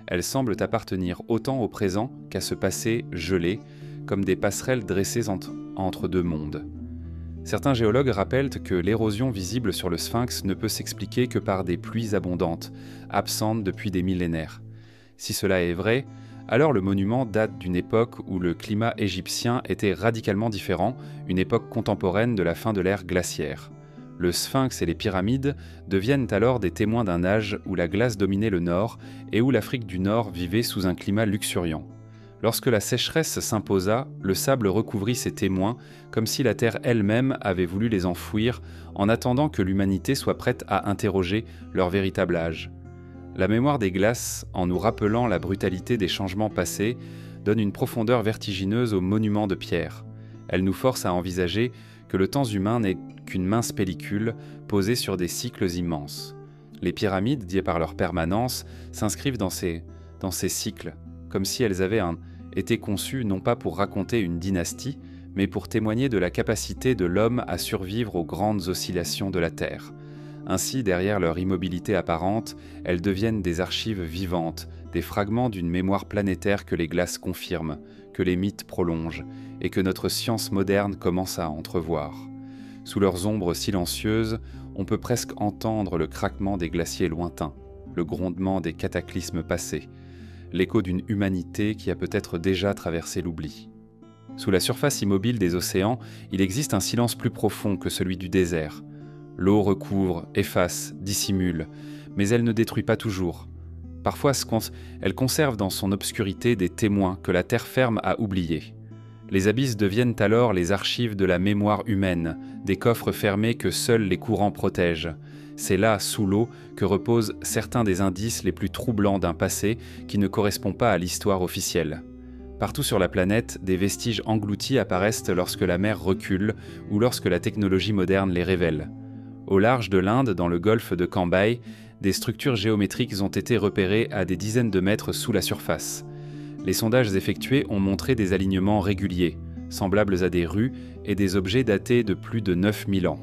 elles semblent appartenir autant au présent qu'à ce passé gelé, comme des passerelles dressées entre deux mondes. Certains géologues rappellent que l'érosion visible sur le Sphinx ne peut s'expliquer que par des pluies abondantes, absentes depuis des millénaires. Si cela est vrai, alors le monument date d'une époque où le climat égyptien était radicalement différent, une époque contemporaine de la fin de l'ère glaciaire. Le Sphinx et les pyramides deviennent alors des témoins d'un âge où la glace dominait le nord et où l'Afrique du Nord vivait sous un climat luxuriant. Lorsque la sécheresse s'imposa, le sable recouvrit ces témoins comme si la terre elle-même avait voulu les enfouir en attendant que l'humanité soit prête à interroger leur véritable âge. La mémoire des glaces, en nous rappelant la brutalité des changements passés, donne une profondeur vertigineuse aux monuments de pierre. Elle nous force à envisager que le temps humain n'est qu'une mince pellicule posée sur des cycles immenses. Les pyramides, diées par leur permanence, s'inscrivent dans ces cycles, comme si elles avaient été conçues non pas pour raconter une dynastie, mais pour témoigner de la capacité de l'homme à survivre aux grandes oscillations de la Terre. Ainsi, derrière leur immobilité apparente, elles deviennent des archives vivantes, des fragments d'une mémoire planétaire que les glaces confirment, que les mythes prolongent, et que notre science moderne commence à entrevoir. Sous leurs ombres silencieuses, on peut presque entendre le craquement des glaciers lointains, le grondement des cataclysmes passés, l'écho d'une humanité qui a peut-être déjà traversé l'oubli. Sous la surface immobile des océans, il existe un silence plus profond que celui du désert. L'eau recouvre, efface, dissimule, mais elle ne détruit pas toujours. Parfois, elle conserve dans son obscurité des témoins que la terre ferme a oubliés. Les abysses deviennent alors les archives de la mémoire humaine, des coffres fermés que seuls les courants protègent. C'est là, sous l'eau, que reposent certains des indices les plus troublants d'un passé qui ne correspond pas à l'histoire officielle. Partout sur la planète, des vestiges engloutis apparaissent lorsque la mer recule ou lorsque la technologie moderne les révèle. Au large de l'Inde, dans le golfe de Cambay, des structures géométriques ont été repérées à des dizaines de mètres sous la surface. Les sondages effectués ont montré des alignements réguliers, semblables à des rues et des objets datés de plus de 9000 ans.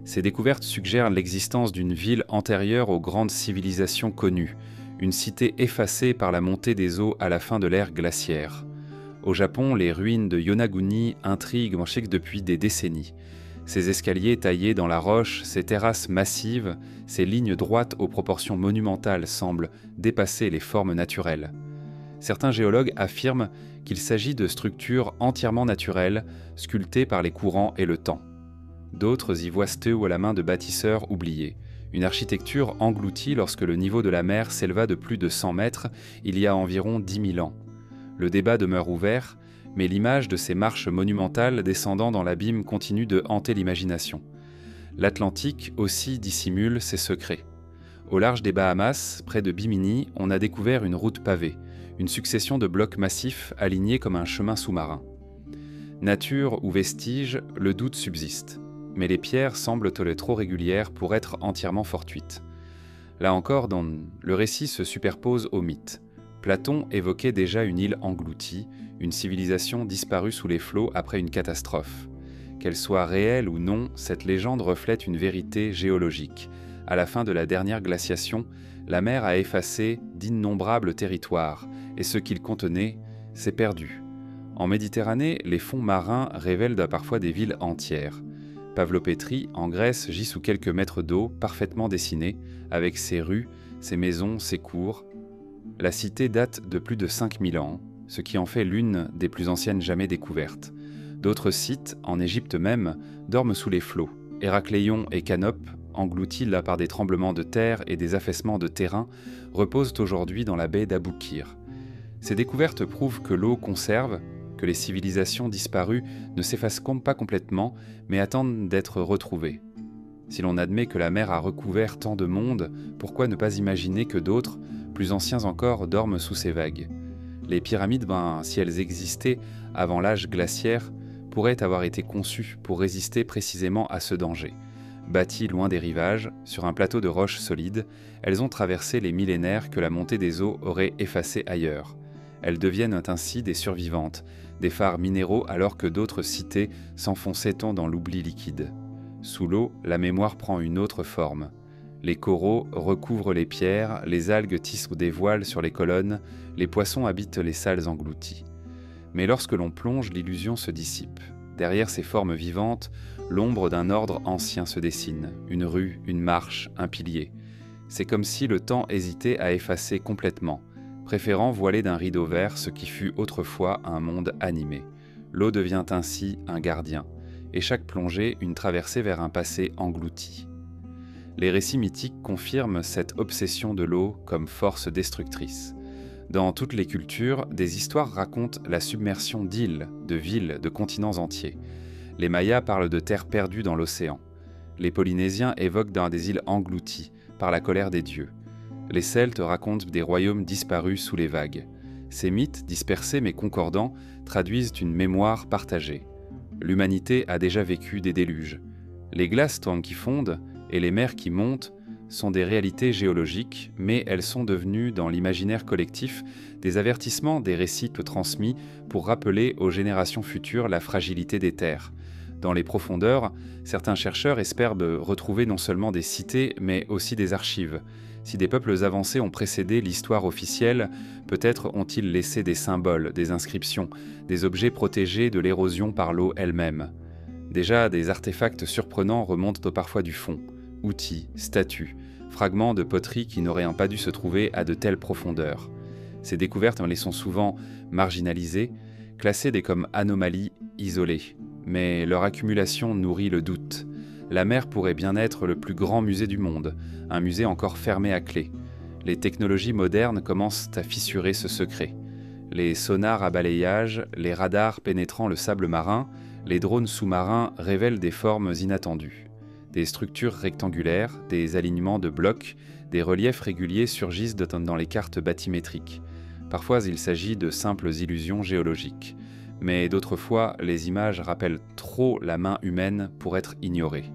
Ces découvertes suggèrent l'existence d'une ville antérieure aux grandes civilisations connues, une cité effacée par la montée des eaux à la fin de l'ère glaciaire. Au Japon, les ruines de Yonaguni intriguent depuis des décennies. Ces escaliers taillés dans la roche, ces terrasses massives, ces lignes droites aux proportions monumentales semblent dépasser les formes naturelles. Certains géologues affirment qu'il s'agit de structures entièrement naturelles, sculptées par les courants et le temps. D'autres y voient à la main de bâtisseurs oubliés. Une architecture engloutie lorsque le niveau de la mer s'éleva de plus de 100 mètres il y a environ 10 000 ans. Le débat demeure ouvert, mais l'image de ces marches monumentales descendant dans l'abîme continue de hanter l'imagination. L'Atlantique aussi dissimule ses secrets. Au large des Bahamas, près de Bimini, on a découvert une route pavée, une succession de blocs massifs alignés comme un chemin sous-marin. Nature ou vestige, le doute subsiste, mais les pierres semblent trop régulières pour être entièrement fortuites. Là encore, le récit se superpose au mythe. Platon évoquait déjà une île engloutie, une civilisation disparue sous les flots après une catastrophe. Qu'elle soit réelle ou non, cette légende reflète une vérité géologique. À la fin de la dernière glaciation, la mer a effacé d'innombrables territoires, et ce qu'il contenait s'est perdu. En Méditerranée, les fonds marins révèlent parfois des villes entières. Pavlopétrie, en Grèce, gît sous quelques mètres d'eau, parfaitement dessinée, avec ses rues, ses maisons, ses cours. La cité date de plus de 5000 ans, ce qui en fait l'une des plus anciennes jamais découvertes. D'autres sites, en Égypte même, dorment sous les flots. Héracléon et Canope, engloutis là par des tremblements de terre et des affaissements de terrain, reposent aujourd'hui dans la baie d'Aboukir. Ces découvertes prouvent que l'eau conserve, que les civilisations disparues ne s'effacent pas complètement, mais attendent d'être retrouvées. Si l'on admet que la mer a recouvert tant de monde, pourquoi ne pas imaginer que d'autres, plus anciens encore, dorment sous ces vagues ? Les pyramides, si elles existaient avant l'âge glaciaire, pourraient avoir été conçues pour résister précisément à ce danger. Bâties loin des rivages, sur un plateau de roches solides, elles ont traversé les millénaires que la montée des eaux aurait effacés ailleurs. Elles deviennent ainsi des survivantes, des phares minéraux alors que d'autres cités s'enfonçaient dans l'oubli liquide. Sous l'eau, la mémoire prend une autre forme. Les coraux recouvrent les pierres, les algues tissent des voiles sur les colonnes, les poissons habitent les salles englouties. Mais lorsque l'on plonge, l'illusion se dissipe. Derrière ces formes vivantes, l'ombre d'un ordre ancien se dessine, une rue, une marche, un pilier. C'est comme si le temps hésitait à effacer complètement, préférant voiler d'un rideau vert ce qui fut autrefois un monde animé. L'eau devient ainsi un gardien, et chaque plongée une traversée vers un passé englouti. Les récits mythiques confirment cette obsession de l'eau comme force destructrice. Dans toutes les cultures, des histoires racontent la submersion d'îles, de villes, de continents entiers. Les Mayas parlent de terres perdues dans l'océan. Les Polynésiens évoquent dans des îles englouties par la colère des dieux. Les Celtes racontent des royaumes disparus sous les vagues. Ces mythes, dispersés mais concordants, traduisent une mémoire partagée. L'humanité a déjà vécu des déluges. Les glaces qui fondent et les mers qui montent sont des réalités géologiques, mais elles sont devenues, dans l'imaginaire collectif, des avertissements des récits transmis pour rappeler aux générations futures la fragilité des terres. Dans les profondeurs, certains chercheurs espèrent retrouver non seulement des cités, mais aussi des archives. Si des peuples avancés ont précédé l'histoire officielle, peut-être ont-ils laissé des symboles, des inscriptions, des objets protégés de l'érosion par l'eau elle-même. Déjà, des artefacts surprenants remontent parfois du fond. Outils, statues, fragments de poterie qui n'auraient pas dû se trouver à de telles profondeurs. Ces découvertes les sont souvent marginalisées, classées comme anomalies isolées. Mais leur accumulation nourrit le doute. La mer pourrait bien être le plus grand musée du monde, un musée encore fermé à clé. Les technologies modernes commencent à fissurer ce secret. Les sonars à balayage, les radars pénétrant le sable marin, les drones sous-marins révèlent des formes inattendues. Des structures rectangulaires, des alignements de blocs, des reliefs réguliers surgissent dans les cartes bathymétriques. Parfois, il s'agit de simples illusions géologiques. Mais d'autres fois, les images rappellent trop la main humaine pour être ignorées.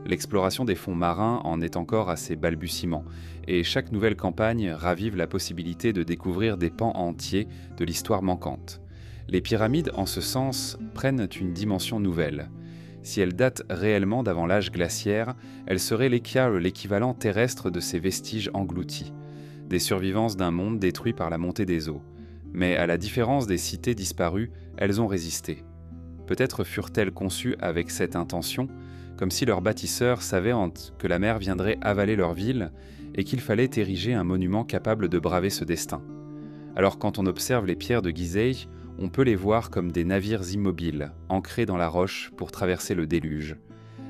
L'exploration des fonds marins en est encore à ses balbutiements, et chaque nouvelle campagne ravive la possibilité de découvrir des pans entiers de l'histoire manquante. Les pyramides, en ce sens, prennent une dimension nouvelle. Si elles datent réellement d'avant l'âge glaciaire, elles seraient l'équivalent terrestre de ces vestiges engloutis, des survivances d'un monde détruit par la montée des eaux. Mais à la différence des cités disparues, elles ont résisté. Peut-être furent-elles conçues avec cette intention, comme si leurs bâtisseurs savaient que la mer viendrait avaler leur ville et qu'il fallait ériger un monument capable de braver ce destin. Alors quand on observe les pierres de Gizeh, on peut les voir comme des navires immobiles, ancrés dans la roche pour traverser le déluge.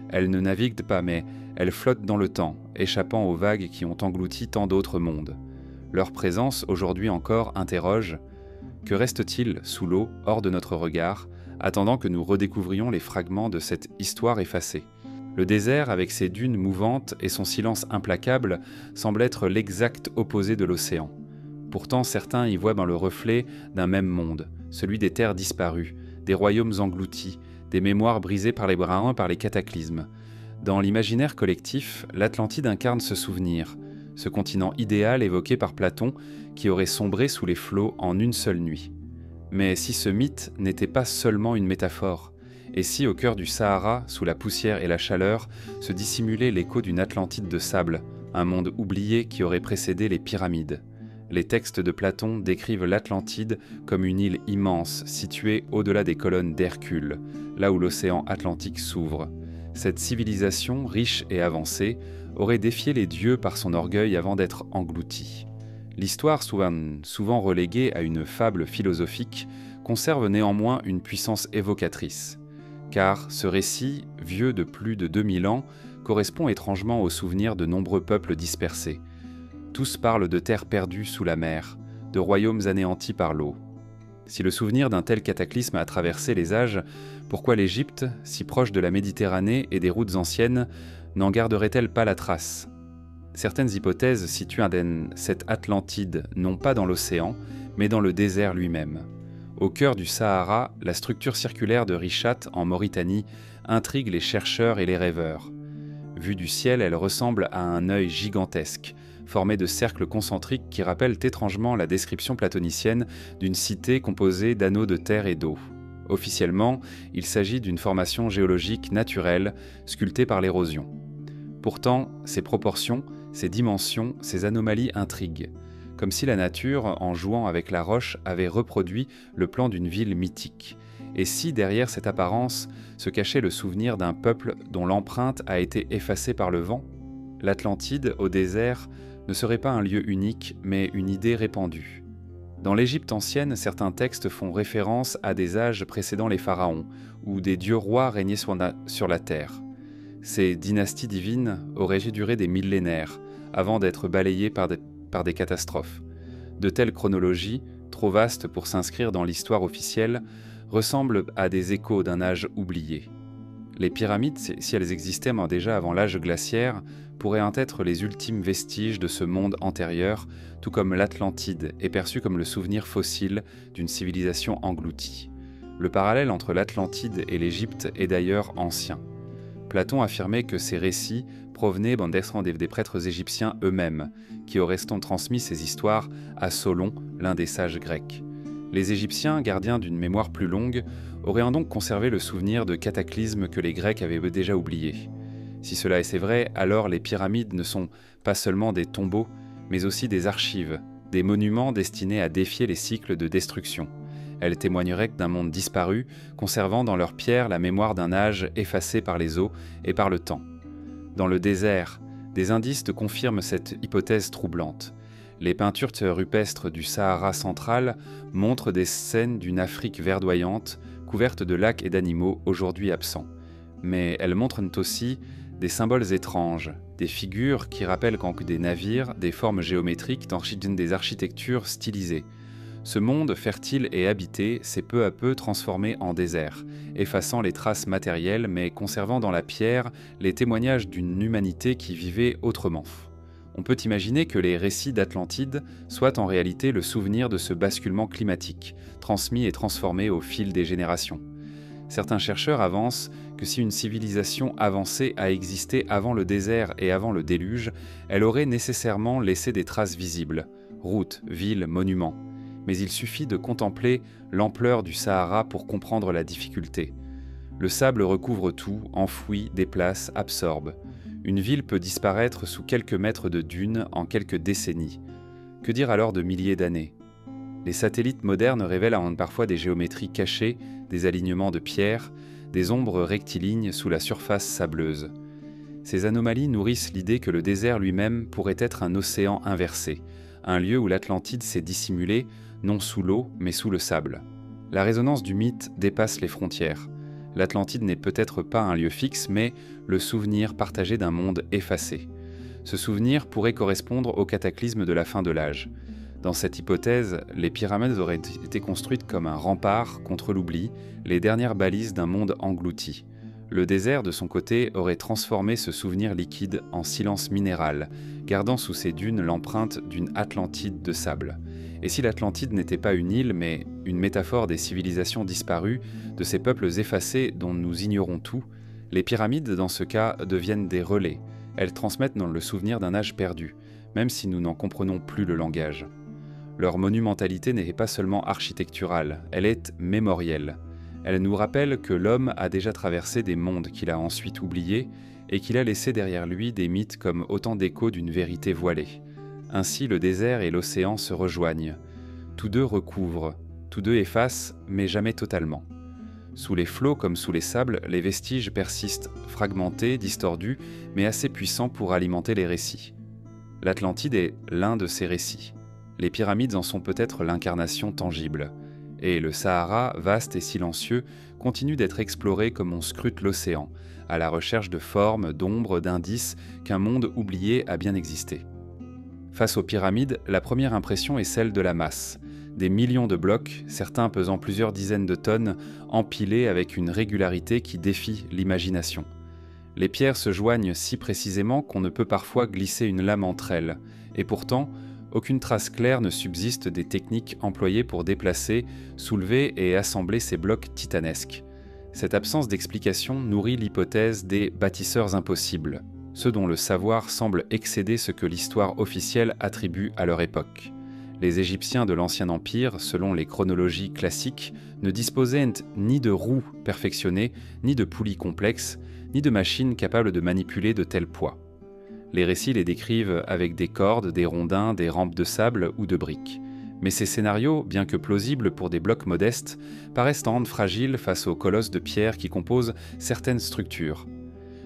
Elles ne naviguent pas, mais elles flottent dans le temps, échappant aux vagues qui ont englouti tant d'autres mondes. Leur présence, aujourd'hui encore, interroge. Que reste-t-il sous l'eau, hors de notre regard, attendant que nous redécouvrions les fragments de cette histoire effacée? Le désert, avec ses dunes mouvantes et son silence implacable, semble être l'exact opposé de l'océan. Pourtant, certains y voient dans le reflet d'un même monde, celui des terres disparues, des royaumes engloutis, des mémoires brisées par les brins, par les cataclysmes. Dans l'imaginaire collectif, l'Atlantide incarne ce souvenir, ce continent idéal évoqué par Platon qui aurait sombré sous les flots en une seule nuit. Mais si ce mythe n'était pas seulement une métaphore, et si au cœur du Sahara, sous la poussière et la chaleur, se dissimulait l'écho d'une Atlantide de sable, un monde oublié qui aurait précédé les pyramides. Les textes de Platon décrivent l'Atlantide comme une île immense située au-delà des colonnes d'Hercule, là où l'océan Atlantique s'ouvre. Cette civilisation, riche et avancée, aurait défié les dieux par son orgueil avant d'être engloutie. L'histoire, souvent reléguée à une fable philosophique, conserve néanmoins une puissance évocatrice. Car ce récit, vieux de plus de 2000 ans, correspond étrangement aux souvenirs de nombreux peuples dispersés. Tous parlent de terres perdues sous la mer, de royaumes anéantis par l'eau. Si le souvenir d'un tel cataclysme a traversé les âges, pourquoi l'Égypte, si proche de la Méditerranée et des routes anciennes, n'en garderait-elle pas la trace? Certaines hypothèses situent cette Atlantide non pas dans l'océan, mais dans le désert lui-même. Au cœur du Sahara, la structure circulaire de Richat, en Mauritanie, intrigue les chercheurs et les rêveurs. Vue du ciel, elle ressemble à un œil gigantesque, formé de cercles concentriques qui rappellent étrangement la description platonicienne d'une cité composée d'anneaux de terre et d'eau. Officiellement, il s'agit d'une formation géologique naturelle, sculptée par l'érosion. Pourtant, ces proportions, ces dimensions, ces anomalies intriguent, comme si la nature, en jouant avec la roche, avait reproduit le plan d'une ville mythique. Et si derrière cette apparence se cachait le souvenir d'un peuple dont l'empreinte a été effacée par le vent? L'Atlantide, au désert, ne serait pas un lieu unique, mais une idée répandue. Dans l'Égypte ancienne, certains textes font référence à des âges précédant les pharaons, où des dieux-rois régnaient sur la terre. Ces dynasties divines auraient duré des millénaires, avant d'être balayées par des catastrophes. De telles chronologies, trop vastes pour s'inscrire dans l'histoire officielle, ressemblent à des échos d'un âge oublié. Les pyramides, si elles existaient déjà avant l'âge glaciaire, pourraient être les ultimes vestiges de ce monde antérieur, tout comme l'Atlantide est perçue comme le souvenir fossile d'une civilisation engloutie. Le parallèle entre l'Atlantide et l'Égypte est d'ailleurs ancien. Platon affirmait que ces récits provenaient des prêtres égyptiens eux-mêmes, qui auraient transmis ces histoires à Solon, l'un des sages grecs. Les Égyptiens, gardiens d'une mémoire plus longue, auraient donc conservé le souvenir de cataclysmes que les Grecs avaient déjà oubliés. Si cela est vrai, alors les pyramides ne sont pas seulement des tombeaux, mais aussi des archives, des monuments destinés à défier les cycles de destruction. Elles témoigneraient d'un monde disparu, conservant dans leurs pierres la mémoire d'un âge effacé par les eaux et par le temps. Dans le désert, des indices confirment cette hypothèse troublante. Les peintures rupestres du Sahara central montrent des scènes d'une Afrique verdoyante, couverte de lacs et d'animaux aujourd'hui absents. Mais elles montrent aussi des symboles étranges, des figures qui rappellent des navires, des formes géométriques dans des architectures stylisées. Ce monde fertile et habité s'est peu à peu transformé en désert, effaçant les traces matérielles mais conservant dans la pierre les témoignages d'une humanité qui vivait autrement. On peut imaginer que les récits d'Atlantide soient en réalité le souvenir de ce basculement climatique, transmis et transformé au fil des générations. Certains chercheurs avancent que si une civilisation avancée a existé avant le désert et avant le déluge, elle aurait nécessairement laissé des traces visibles, routes, villes, monuments. Mais il suffit de contempler l'ampleur du Sahara pour comprendre la difficulté. Le sable recouvre tout, enfouit, déplace, absorbe. Une ville peut disparaître sous quelques mètres de dunes en quelques décennies. Que dire alors de milliers d'années? Les satellites modernes révèlent parfois des géométries cachées, des alignements de pierres, des ombres rectilignes sous la surface sableuse. Ces anomalies nourrissent l'idée que le désert lui-même pourrait être un océan inversé, un lieu où l'Atlantide s'est dissimulée, non sous l'eau, mais sous le sable. La résonance du mythe dépasse les frontières. L'Atlantide n'est peut-être pas un lieu fixe, mais le souvenir partagé d'un monde effacé. Ce souvenir pourrait correspondre au cataclysme de la fin de l'âge. Dans cette hypothèse, les pyramides auraient été construites comme un rempart contre l'oubli, les dernières balises d'un monde englouti. Le désert, de son côté, aurait transformé ce souvenir liquide en silence minéral, gardant sous ses dunes l'empreinte d'une Atlantide de sable. Et si l'Atlantide n'était pas une île, mais une métaphore des civilisations disparues, de ces peuples effacés dont nous ignorons tout, les pyramides, dans ce cas, deviennent des relais. Elles transmettent dans le souvenir d'un âge perdu, même si nous n'en comprenons plus le langage. Leur monumentalité n'est pas seulement architecturale, elle est mémorielle. Elle nous rappelle que l'homme a déjà traversé des mondes qu'il a ensuite oubliés et qu'il a laissé derrière lui des mythes comme autant d'échos d'une vérité voilée. Ainsi, le désert et l'océan se rejoignent. Tous deux recouvrent, tous deux effacent, mais jamais totalement. Sous les flots comme sous les sables, les vestiges persistent, fragmentés, distordus, mais assez puissants pour alimenter les récits. L'Atlantide est l'un de ces récits. Les pyramides en sont peut-être l'incarnation tangible. Et le Sahara, vaste et silencieux, continue d'être exploré comme on scrute l'océan, à la recherche de formes, d'ombres, d'indices qu'un monde oublié a bien existé. Face aux pyramides, la première impression est celle de la masse. Des millions de blocs, certains pesant plusieurs dizaines de tonnes, empilés avec une régularité qui défie l'imagination. Les pierres se joignent si précisément qu'on ne peut parfois glisser une lame entre elles, et pourtant, aucune trace claire ne subsiste des techniques employées pour déplacer, soulever et assembler ces blocs titanesques. Cette absence d'explication nourrit l'hypothèse des bâtisseurs impossibles, ceux dont le savoir semble excéder ce que l'histoire officielle attribue à leur époque. Les Égyptiens de l'Ancien Empire, selon les chronologies classiques, ne disposaient ni de roues perfectionnées, ni de poulies complexes, ni de machines capables de manipuler de tels poids. Les récits les décrivent avec des cordes, des rondins, des rampes de sable ou de briques. Mais ces scénarios, bien que plausibles pour des blocs modestes, paraissent en rendre fragiles face aux colosses de pierre qui composent certaines structures.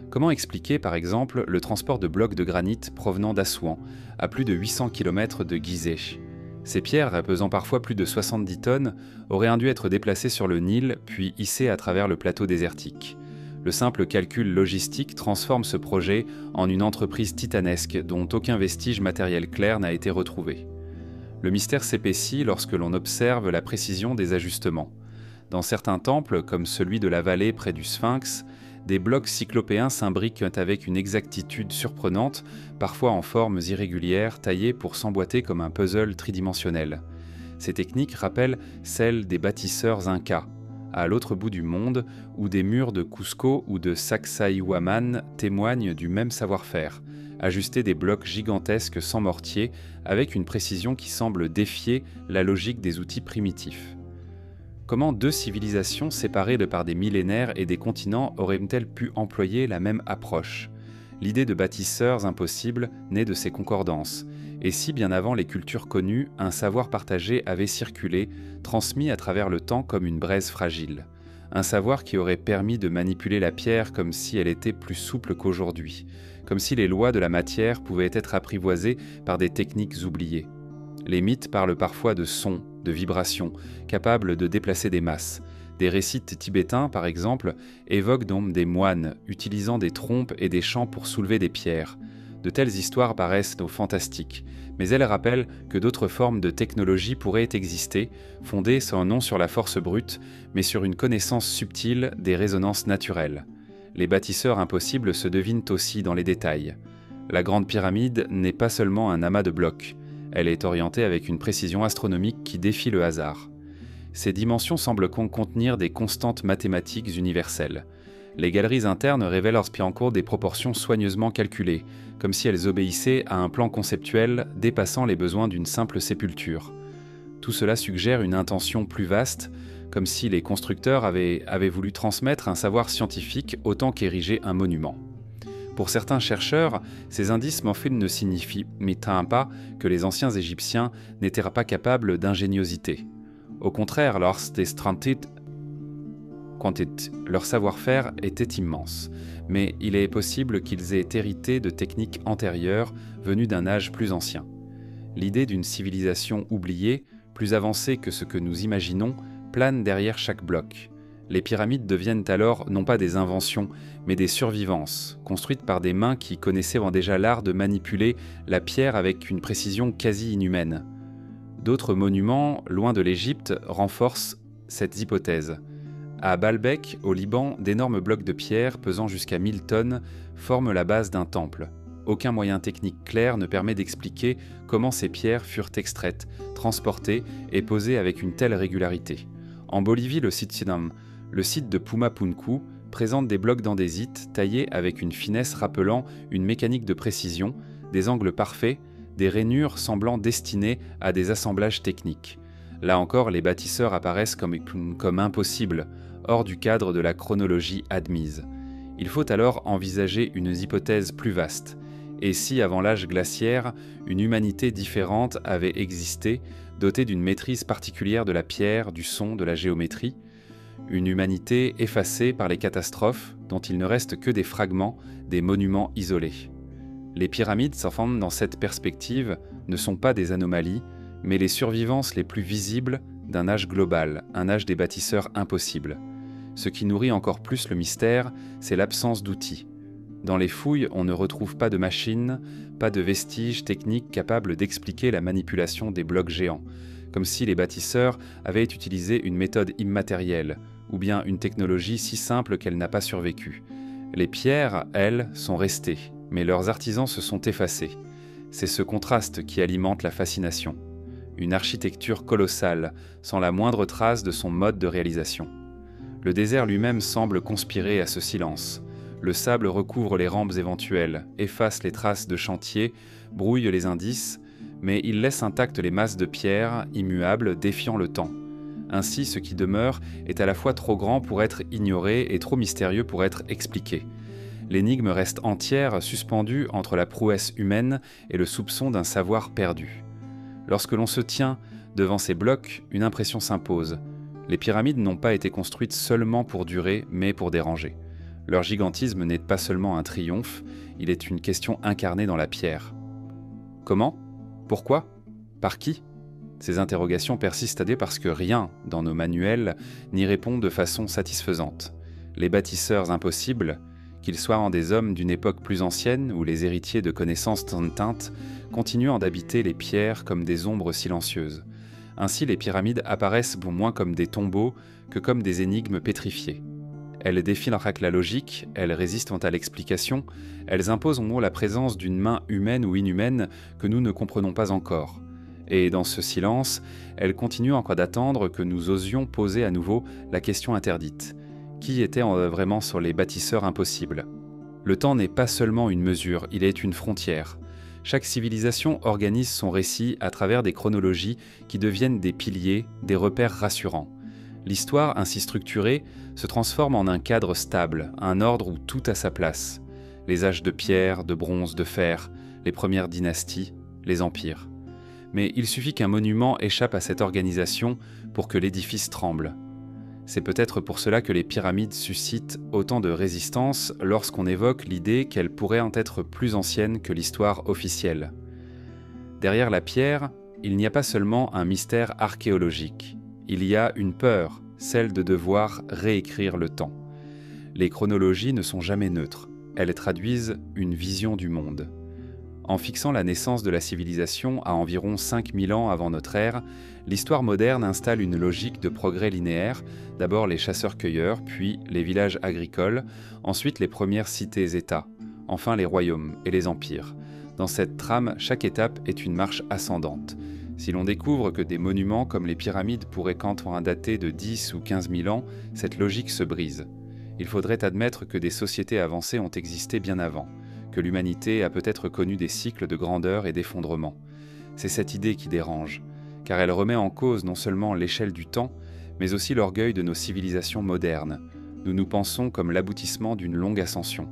Comment expliquer par exemple le transport de blocs de granit provenant d'Assouan, à plus de 800 km de Gizeh? Ces pierres, pesant parfois plus de 70 tonnes, auraient dû être déplacées sur le Nil, puis hissées à travers le plateau désertique. Le simple calcul logistique transforme ce projet en une entreprise titanesque dont aucun vestige matériel clair n'a été retrouvé. Le mystère s'épaissit lorsque l'on observe la précision des ajustements. Dans certains temples, comme celui de la vallée près du Sphinx, des blocs cyclopéens s'imbriquent avec une exactitude surprenante, parfois en formes irrégulières, taillées pour s'emboîter comme un puzzle tridimensionnel. Ces techniques rappellent celles des bâtisseurs incas, à l'autre bout du monde, où des murs de Cusco ou de Sacsayhuaman témoignent du même savoir-faire, ajuster des blocs gigantesques sans mortier, avec une précision qui semble défier la logique des outils primitifs. Comment deux civilisations séparées de par des millénaires et des continents auraient-elles pu employer la même approche? L'idée de bâtisseurs impossibles naît de ces concordances. Et si, bien avant les cultures connues, un savoir partagé avait circulé, transmis à travers le temps comme une braise fragile. Un savoir qui aurait permis de manipuler la pierre comme si elle était plus souple qu'aujourd'hui, comme si les lois de la matière pouvaient être apprivoisées par des techniques oubliées. Les mythes parlent parfois de sons, de vibrations, capables de déplacer des masses. Des récits tibétains, par exemple, évoquent donc des moines utilisant des trompes et des chants pour soulever des pierres. De telles histoires paraissent fantastiques, mais elles rappellent que d'autres formes de technologie pourraient exister, fondées non sur la force brute, mais sur une connaissance subtile des résonances naturelles. Les bâtisseurs impossibles se devinent aussi dans les détails. La Grande Pyramide n'est pas seulement un amas de blocs. Elle est orientée avec une précision astronomique qui défie le hasard. Ces dimensions semblent contenir des constantes mathématiques universelles. Les galeries internes révèlent en cours des proportions soigneusement calculées, comme si elles obéissaient à un plan conceptuel dépassant les besoins d'une simple sépulture. Tout cela suggère une intention plus vaste, comme si les constructeurs avaient voulu transmettre un savoir scientifique autant qu'ériger un monument. Pour certains chercheurs, ces indices ne signifient pas que les anciens Égyptiens n'étaient pas capables d'ingéniosité. Au contraire, leur savoir-faire était immense, mais il est possible qu'ils aient hérité de techniques antérieures venues d'un âge plus ancien. L'idée d'une civilisation oubliée, plus avancée que ce que nous imaginons, plane derrière chaque bloc. Les pyramides deviennent alors non pas des inventions, mais des survivances, construites par des mains qui connaissaient déjà l'art de manipuler la pierre avec une précision quasi inhumaine. D'autres monuments, loin de l'Égypte, renforcent cette hypothèse. À Baalbek, au Liban, d'énormes blocs de pierre pesant jusqu'à 1000 tonnes forment la base d'un temple. Aucun moyen technique clair ne permet d'expliquer comment ces pierres furent extraites, transportées et posées avec une telle régularité. En Bolivie, le site de Pumapunku présente des blocs d'andésite taillés avec une finesse rappelant une mécanique de précision, des angles parfaits, des rainures semblant destinées à des assemblages techniques. Là encore, les bâtisseurs apparaissent comme impossibles, hors du cadre de la chronologie admise. Il faut alors envisager une hypothèse plus vaste. Et si, avant l'âge glaciaire, une humanité différente avait existé, dotée d'une maîtrise particulière de la pierre, du son, de la géométrie, une humanité effacée par les catastrophes dont il ne reste que des fragments, des monuments isolés. Les pyramides, dans cette perspective, ne sont pas des anomalies, mais les survivances les plus visibles d'un âge global, un âge des bâtisseurs impossibles. Ce qui nourrit encore plus le mystère, c'est l'absence d'outils. Dans les fouilles, on ne retrouve pas de machines, pas de vestiges techniques capables d'expliquer la manipulation des blocs géants, comme si les bâtisseurs avaient utilisé une méthode immatérielle, ou bien une technologie si simple qu'elle n'a pas survécu. Les pierres, elles, sont restées, mais leurs artisans se sont effacés. C'est ce contraste qui alimente la fascination. Une architecture colossale, sans la moindre trace de son mode de réalisation. Le désert lui-même semble conspirer à ce silence. Le sable recouvre les rampes éventuelles, efface les traces de chantier, brouille les indices, mais il laisse intactes les masses de pierre, immuables, défiant le temps. Ainsi, ce qui demeure est à la fois trop grand pour être ignoré et trop mystérieux pour être expliqué. l'énigme reste entière, suspendue entre la prouesse humaine et le soupçon d'un savoir perdu. Lorsque l'on se tient devant ces blocs, une impression s'impose. Les pyramides n'ont pas été construites seulement pour durer, mais pour déranger. Leur gigantisme n'est pas seulement un triomphe, il est une question incarnée dans la pierre. Comment ? Pourquoi ? Par qui ? Ces interrogations persistent parce que rien dans nos manuels n'y répond de façon satisfaisante. Les bâtisseurs impossibles, qu'ils soient en des hommes d'une époque plus ancienne ou les héritiers de connaissances teintes, continuent d'habiter les pierres comme des ombres silencieuses. Ainsi, les pyramides apparaissent moins comme des tombeaux que comme des énigmes pétrifiées. Elles défient la logique, elles résistent à l'explication, elles imposent la présence d'une main humaine ou inhumaine que nous ne comprenons pas encore. Et dans ce silence, elles continuent encore d'attendre que nous osions poser à nouveau la question interdite. Qui était vraiment sur les bâtisseurs impossibles ? Le temps n'est pas seulement une mesure, il est une frontière. Chaque civilisation organise son récit à travers des chronologies qui deviennent des piliers, des repères rassurants. L'histoire, ainsi structurée, se transforme en un cadre stable, un ordre où tout a sa place. Les âges de pierre, de bronze, de fer, les premières dynasties, les empires. Mais il suffit qu'un monument échappe à cette organisation pour que l'édifice tremble. C'est peut-être pour cela que les pyramides suscitent autant de résistance lorsqu'on évoque l'idée qu'elles pourraient en être plus anciennes que l'histoire officielle. Derrière la pierre, il n'y a pas seulement un mystère archéologique. Il y a une peur, celle de devoir réécrire le temps. Les chronologies ne sont jamais neutres. Elles traduisent une vision du monde. En fixant la naissance de la civilisation à environ 5000 ans avant notre ère, l'histoire moderne installe une logique de progrès linéaire, d'abord les chasseurs-cueilleurs, puis les villages agricoles, ensuite les premières cités-États, enfin les royaumes et les empires. Dans cette trame, chaque étape est une marche ascendante. Si l'on découvre que des monuments comme les pyramides pourraient quant dater de 10 ou 15 000 ans, cette logique se brise. Il faudrait admettre que des sociétés avancées ont existé bien avant, que l'humanité a peut-être connu des cycles de grandeur et d'effondrement. C'est cette idée qui dérange, car elle remet en cause non seulement l'échelle du temps, mais aussi l'orgueil de nos civilisations modernes. Nous nous pensons comme l'aboutissement d'une longue ascension.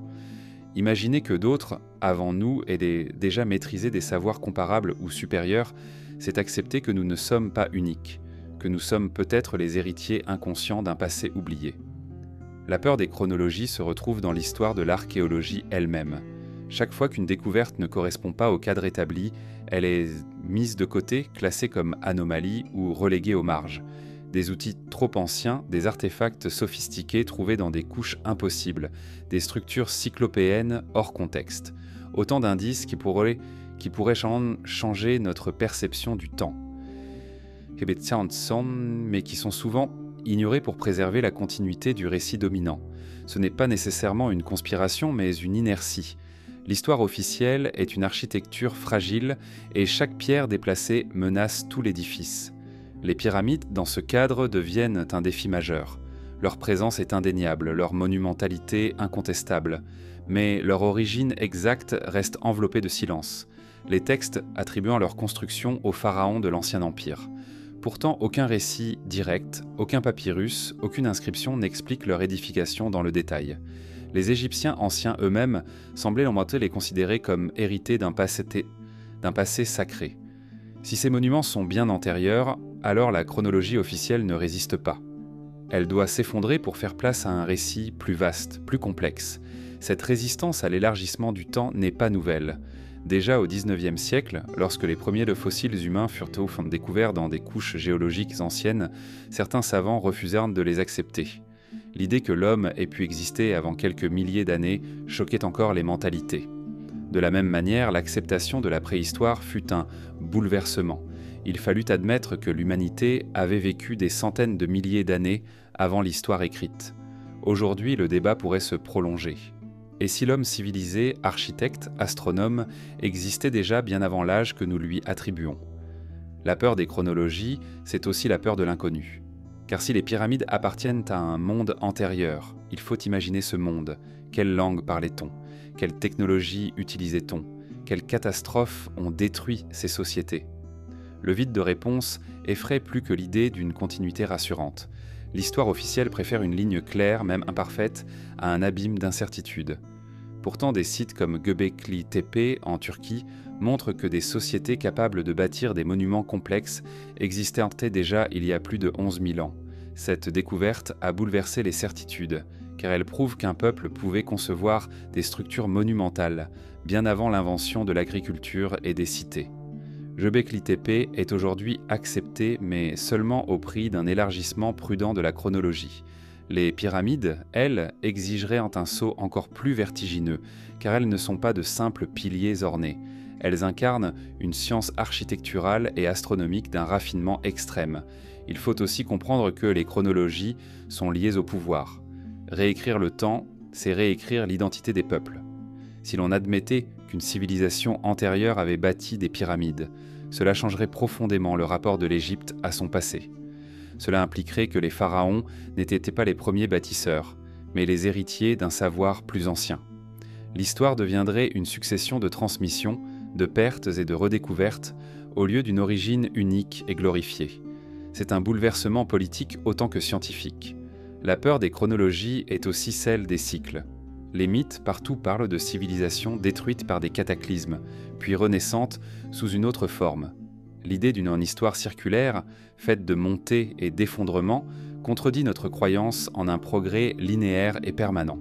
Imaginez que d'autres, avant nous, aient déjà maîtrisé des savoirs comparables ou supérieurs, c'est accepter que nous ne sommes pas uniques, que nous sommes peut-être les héritiers inconscients d'un passé oublié. La peur des chronologies se retrouve dans l'histoire de l'archéologie elle-même. Chaque fois qu'une découverte ne correspond pas au cadre établi, elle est mise de côté, classée comme anomalie ou reléguée aux marges. Des outils trop anciens, des artefacts sophistiqués trouvés dans des couches impossibles, des structures cyclopéennes hors contexte. Autant d'indices qui pourraient changer notre perception du temps. Mais qui sont souvent ignorés pour préserver la continuité du récit dominant. Ce n'est pas nécessairement une conspiration, mais une inertie. L'histoire officielle est une architecture fragile et chaque pierre déplacée menace tout l'édifice. Les pyramides, dans ce cadre, deviennent un défi majeur. Leur présence est indéniable, leur monumentalité incontestable, mais leur origine exacte reste enveloppée de silence. Les textes attribuant leur construction aux pharaons de l'Ancien Empire. Pourtant, aucun récit direct, aucun papyrus, aucune inscription n'explique leur édification dans le détail. Les Égyptiens anciens eux-mêmes semblaient les considérer comme hérités d'un passé sacré. Si ces monuments sont bien antérieurs, alors la chronologie officielle ne résiste pas. Elle doit s'effondrer pour faire place à un récit plus vaste, plus complexe. Cette résistance à l'élargissement du temps n'est pas nouvelle. Déjà au XIXe siècle, lorsque les premiers fossiles humains furent découverts dans des couches géologiques anciennes, certains savants refusèrent de les accepter. L'idée que l'homme ait pu exister avant quelques milliers d'années choquait encore les mentalités. De la même manière, l'acceptation de la préhistoire fut un bouleversement. Il fallut admettre que l'humanité avait vécu des centaines de milliers d'années avant l'histoire écrite. Aujourd'hui, le débat pourrait se prolonger. Et si l'homme civilisé, architecte, astronome, existait déjà bien avant l'âge que nous lui attribuons ? La peur des chronologies, c'est aussi la peur de l'inconnu. Car si les pyramides appartiennent à un monde antérieur, il faut imaginer ce monde. Quelle langue parlait-on ? Quelle technologie utilisait-on ? Quelles catastrophes ont détruit ces sociétés ? Le vide de réponse effraie plus que l'idée d'une continuité rassurante. L'histoire officielle préfère une ligne claire, même imparfaite, à un abîme d'incertitude. Pourtant, des sites comme Göbekli Tepe en Turquie montrent que des sociétés capables de bâtir des monuments complexes existaient déjà il y a plus de 11 000 ans. Cette découverte a bouleversé les certitudes, car elle prouve qu'un peuple pouvait concevoir des structures monumentales, bien avant l'invention de l'agriculture et des cités. Göbekli Tepe est aujourd'hui accepté, mais seulement au prix d'un élargissement prudent de la chronologie. Les pyramides, elles, exigeraient un saut encore plus vertigineux, car elles ne sont pas de simples piliers ornés. Elles incarnent une science architecturale et astronomique d'un raffinement extrême. Il faut aussi comprendre que les chronologies sont liées au pouvoir. Réécrire le temps, c'est réécrire l'identité des peuples. Si l'on admettait qu'une civilisation antérieure avait bâti des pyramides, cela changerait profondément le rapport de l'Égypte à son passé. Cela impliquerait que les pharaons n'étaient pas les premiers bâtisseurs, mais les héritiers d'un savoir plus ancien. L'histoire deviendrait une succession de transmissions, de pertes et de redécouvertes, au lieu d'une origine unique et glorifiée. C'est un bouleversement politique autant que scientifique. La peur des chronologies est aussi celle des cycles. Les mythes partout parlent de civilisations détruites par des cataclysmes, puis renaissantes sous une autre forme. L'idée d'une histoire circulaire, faite de montées et d'effondrements, contredit notre croyance en un progrès linéaire et permanent.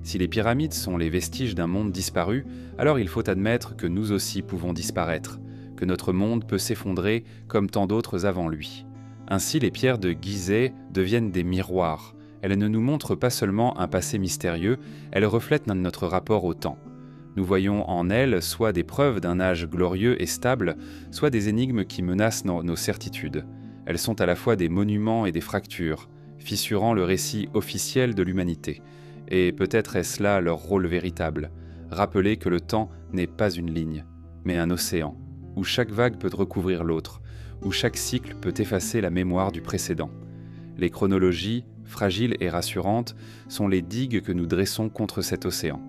Si les pyramides sont les vestiges d'un monde disparu, alors il faut admettre que nous aussi pouvons disparaître, que notre monde peut s'effondrer comme tant d'autres avant lui. Ainsi, les pierres de Gizeh deviennent des miroirs. Elles ne nous montrent pas seulement un passé mystérieux, elles reflètent notre rapport au temps. Nous voyons en elles soit des preuves d'un âge glorieux et stable, soit des énigmes qui menacent nos certitudes. Elles sont à la fois des monuments et des fractures, fissurant le récit officiel de l'humanité. Et peut-être est-ce là leur rôle véritable, rappeler que le temps n'est pas une ligne, mais un océan, où chaque vague peut recouvrir l'autre, où chaque cycle peut effacer la mémoire du précédent. Les chronologies, fragiles et rassurantes, sont les digues que nous dressons contre cet océan.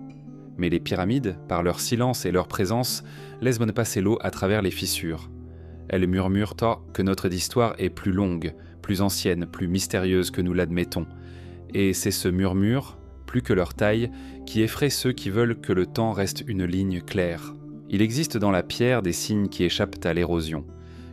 Mais les pyramides, par leur silence et leur présence, laissent passer l'eau à travers les fissures. Elles murmurent que notre histoire est plus longue, plus ancienne, plus mystérieuse que nous l'admettons. Et c'est ce murmure, plus que leur taille, qui effraie ceux qui veulent que le temps reste une ligne claire. Il existe dans la pierre des signes qui échappent à l'érosion.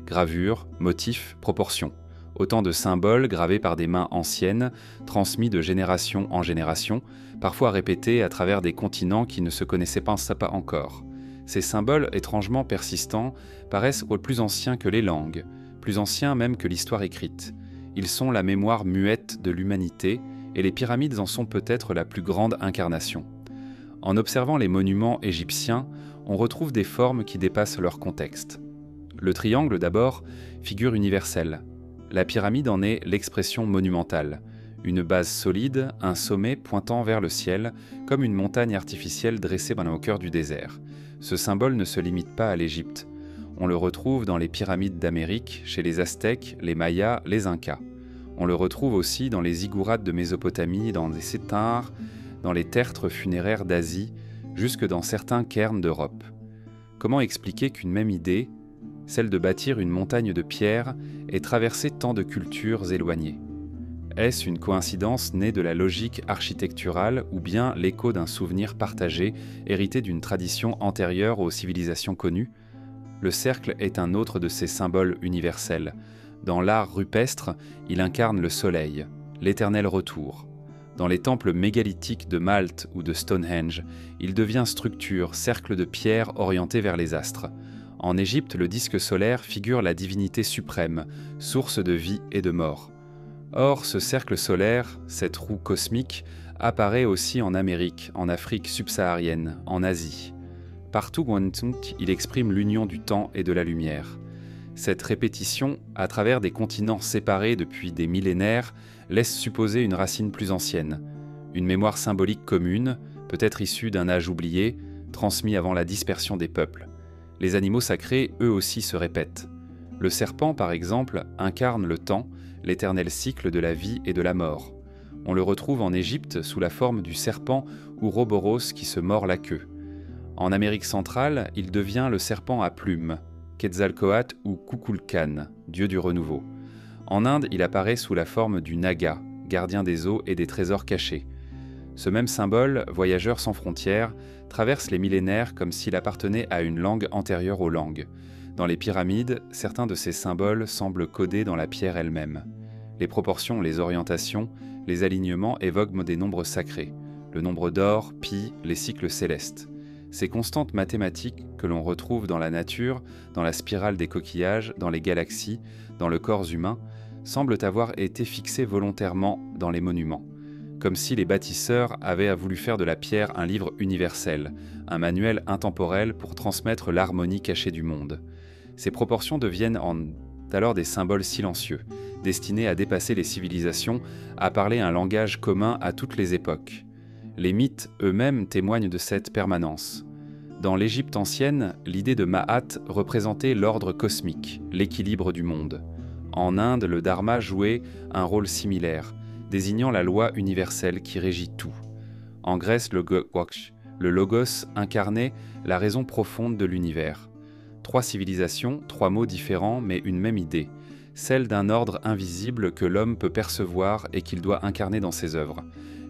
Gravures, motifs, proportions. Autant de symboles gravés par des mains anciennes, transmis de génération en génération, parfois répétés à travers des continents qui ne se connaissaient pas encore. Ces symboles étrangement persistants paraissent plus anciens que les langues, plus anciens même que l'histoire écrite. Ils sont la mémoire muette de l'humanité, et les pyramides en sont peut-être la plus grande incarnation. En observant les monuments égyptiens, on retrouve des formes qui dépassent leur contexte. Le triangle, d'abord, figure universelle. La pyramide en est l'expression monumentale. Une base solide, un sommet pointant vers le ciel, comme une montagne artificielle dressée au cœur du désert. Ce symbole ne se limite pas à l'Égypte. On le retrouve dans les pyramides d'Amérique, chez les Aztèques, les Mayas, les Incas. On le retrouve aussi dans les ziggourats de Mésopotamie, dans les sétars, dans les tertres funéraires d'Asie, jusque dans certains cairns d'Europe. Comment expliquer qu'une même idée, celle de bâtir une montagne de pierre, ait traversé tant de cultures éloignées? Est-ce une coïncidence née de la logique architecturale ou bien l'écho d'un souvenir partagé, hérité d'une tradition antérieure aux civilisations connues? Le cercle est un autre de ces symboles universels. Dans l'art rupestre, il incarne le soleil, l'éternel retour. Dans les temples mégalithiques de Malte ou de Stonehenge, il devient structure, cercle de pierre orienté vers les astres. En Égypte, le disque solaire figure la divinité suprême, source de vie et de mort. Or, ce cercle solaire, cette roue cosmique, apparaît aussi en Amérique, en Afrique subsaharienne, en Asie. Partout où il exprime l'union du temps et de la lumière. Cette répétition, à travers des continents séparés depuis des millénaires, laisse supposer une racine plus ancienne, une mémoire symbolique commune, peut-être issue d'un âge oublié, transmis avant la dispersion des peuples. Les animaux sacrés, eux aussi, se répètent. Le serpent, par exemple, incarne le temps, l'éternel cycle de la vie et de la mort. On le retrouve en Égypte sous la forme du serpent Ouroboros qui se mord la queue. En Amérique centrale, il devient le serpent à plumes, Quetzalcoatl ou Kukulkan, dieu du renouveau. En Inde, il apparaît sous la forme du Naga, gardien des eaux et des trésors cachés. Ce même symbole, voyageur sans frontières, traverse les millénaires comme s'il appartenait à une langue antérieure aux langues. Dans les pyramides, certains de ces symboles semblent codés dans la pierre elle-même. Les proportions, les orientations, les alignements évoquent des nombres sacrés. Le nombre d'or, pi, les cycles célestes. Ces constantes mathématiques que l'on retrouve dans la nature, dans la spirale des coquillages, dans les galaxies, dans le corps humain, semblent avoir été fixées volontairement dans les monuments. Comme si les bâtisseurs avaient voulu faire de la pierre un livre universel, un manuel intemporel pour transmettre l'harmonie cachée du monde. Ces proportions deviennent alors des symboles silencieux, destinés à dépasser les civilisations, à parler un langage commun à toutes les époques. Les mythes eux-mêmes témoignent de cette permanence. Dans l'Égypte ancienne, l'idée de Ma'at représentait l'ordre cosmique, l'équilibre du monde. En Inde, le dharma jouait un rôle similaire, désignant la loi universelle qui régit tout. En Grèce, le logos incarnait la raison profonde de l'univers. 3 civilisations, 3 mots différents, mais une même idée, celle d'un ordre invisible que l'homme peut percevoir et qu'il doit incarner dans ses œuvres.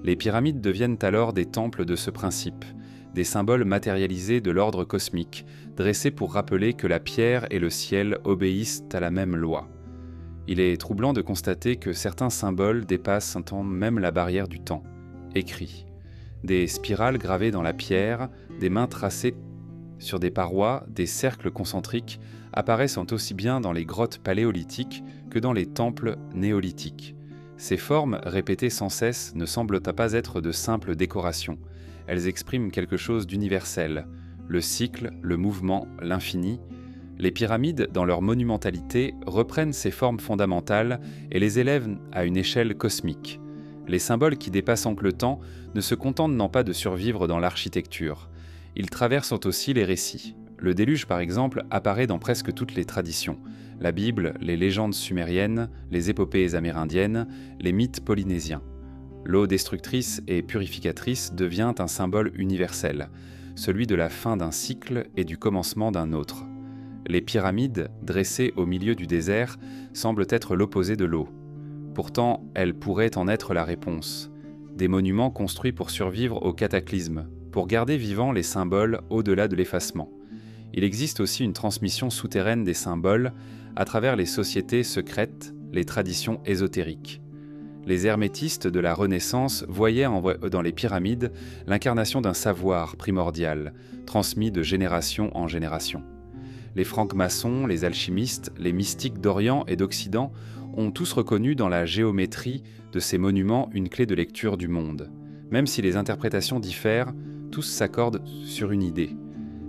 Les pyramides deviennent alors des temples de ce principe, des symboles matérialisés de l'ordre cosmique, dressés pour rappeler que la pierre et le ciel obéissent à la même loi. Il est troublant de constater que certains symboles dépassent un temps même la barrière du temps. Écrits. Des spirales gravées dans la pierre, des mains tracées sur des parois, des cercles concentriques apparaissent aussi bien dans les grottes paléolithiques que dans les temples néolithiques. Ces formes, répétées sans cesse, ne semblent pas être de simples décorations. Elles expriment quelque chose d'universel, le cycle, le mouvement, l'infini. Les pyramides, dans leur monumentalité, reprennent ces formes fondamentales et les élèvent à une échelle cosmique. Les symboles qui dépassent donc le temps ne se contentent non pas de survivre dans l'architecture. Ils traversent aussi les récits. Le déluge, par exemple, apparaît dans presque toutes les traditions. La Bible, les légendes sumériennes, les épopées amérindiennes, les mythes polynésiens. L'eau destructrice et purificatrice devient un symbole universel, celui de la fin d'un cycle et du commencement d'un autre. Les pyramides, dressées au milieu du désert, semblent être l'opposé de l'eau. Pourtant, elles pourraient en être la réponse. Des monuments construits pour survivre au cataclysme, pour garder vivants les symboles au-delà de l'effacement. Il existe aussi une transmission souterraine des symboles à travers les sociétés secrètes, les traditions ésotériques. Les hermétistes de la Renaissance voyaient dans les pyramides l'incarnation d'un savoir primordial, transmis de génération en génération. Les francs-maçons, les alchimistes, les mystiques d'Orient et d'Occident ont tous reconnu dans la géométrie de ces monuments une clé de lecture du monde. Même si les interprétations diffèrent, tous s'accordent sur une idée.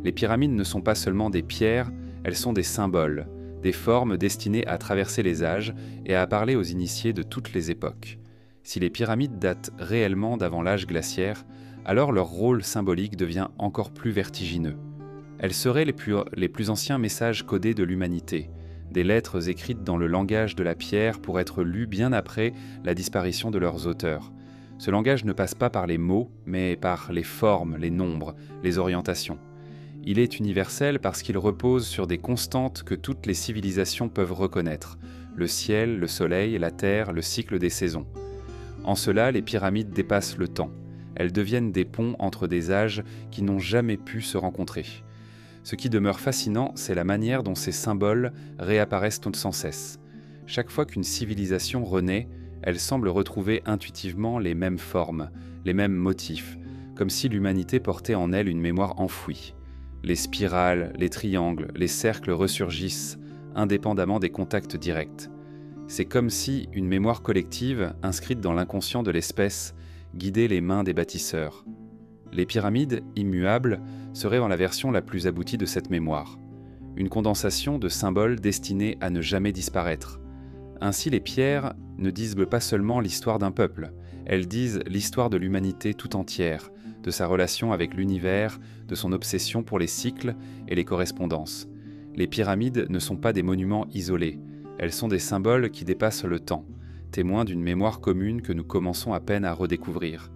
Les pyramides ne sont pas seulement des pierres, elles sont des symboles, des formes destinées à traverser les âges et à parler aux initiés de toutes les époques. Si les pyramides datent réellement d'avant l'âge glaciaire, alors leur rôle symbolique devient encore plus vertigineux. Elles seraient les plus anciens messages codés de l'humanité, des lettres écrites dans le langage de la pierre pour être lues bien après la disparition de leurs auteurs. Ce langage ne passe pas par les mots, mais par les formes, les nombres, les orientations. Il est universel parce qu'il repose sur des constantes que toutes les civilisations peuvent reconnaître, le ciel, le soleil, la terre, le cycle des saisons. En cela, les pyramides dépassent le temps. Elles deviennent des ponts entre des âges qui n'ont jamais pu se rencontrer. Ce qui demeure fascinant, c'est la manière dont ces symboles réapparaissent sans cesse. Chaque fois qu'une civilisation renaît, elle semble retrouver intuitivement les mêmes formes, les mêmes motifs, comme si l'humanité portait en elle une mémoire enfouie. Les spirales, les triangles, les cercles ressurgissent, indépendamment des contacts directs. C'est comme si une mémoire collective, inscrite dans l'inconscient de l'espèce, guidait les mains des bâtisseurs. Les pyramides, immuables, seraient dans la version la plus aboutie de cette mémoire. Une condensation de symboles destinés à ne jamais disparaître. Ainsi, les pierres ne disent pas seulement l'histoire d'un peuple, elles disent l'histoire de l'humanité tout entière, de sa relation avec l'univers, de son obsession pour les cycles et les correspondances. Les pyramides ne sont pas des monuments isolés, elles sont des symboles qui dépassent le temps, témoins d'une mémoire commune que nous commençons à peine à redécouvrir.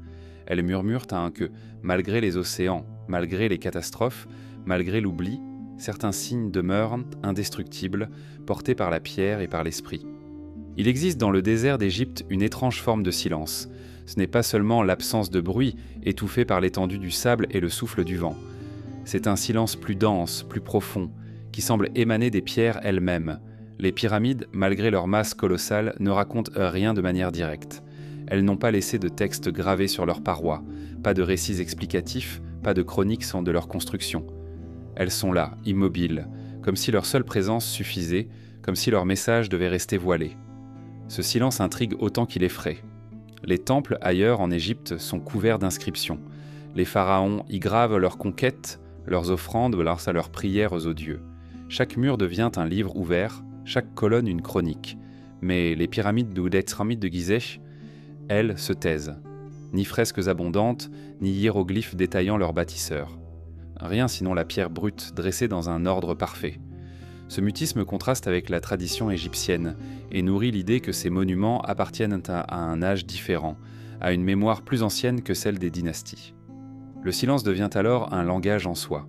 Elles murmurent que, malgré les océans, malgré les catastrophes, malgré l'oubli, certains signes demeurent indestructibles, portés par la pierre et par l'esprit. Il existe dans le désert d'Égypte une étrange forme de silence. Ce n'est pas seulement l'absence de bruit, étouffé par l'étendue du sable et le souffle du vent. C'est un silence plus dense, plus profond, qui semble émaner des pierres elles-mêmes. Les pyramides, malgré leur masse colossale, ne racontent rien de manière directe. Elles n'ont pas laissé de textes gravés sur leurs parois, pas de récits explicatifs, pas de chroniques de leur construction. Elles sont là, immobiles, comme si leur seule présence suffisait, comme si leur message devait rester voilé. Ce silence intrigue autant qu'il effraie. Les temples ailleurs en Égypte sont couverts d'inscriptions. Les pharaons y gravent leurs conquêtes, leurs offrandes, leurs prières aux dieux. Chaque mur devient un livre ouvert, chaque colonne une chronique. Mais les pyramides de Gizeh, elles, se taisent. Ni fresques abondantes, ni hiéroglyphes détaillant leurs bâtisseurs. Rien sinon la pierre brute dressée dans un ordre parfait. Ce mutisme contraste avec la tradition égyptienne et nourrit l'idée que ces monuments appartiennent à un âge différent, à une mémoire plus ancienne que celle des dynasties. Le silence devient alors un langage en soi.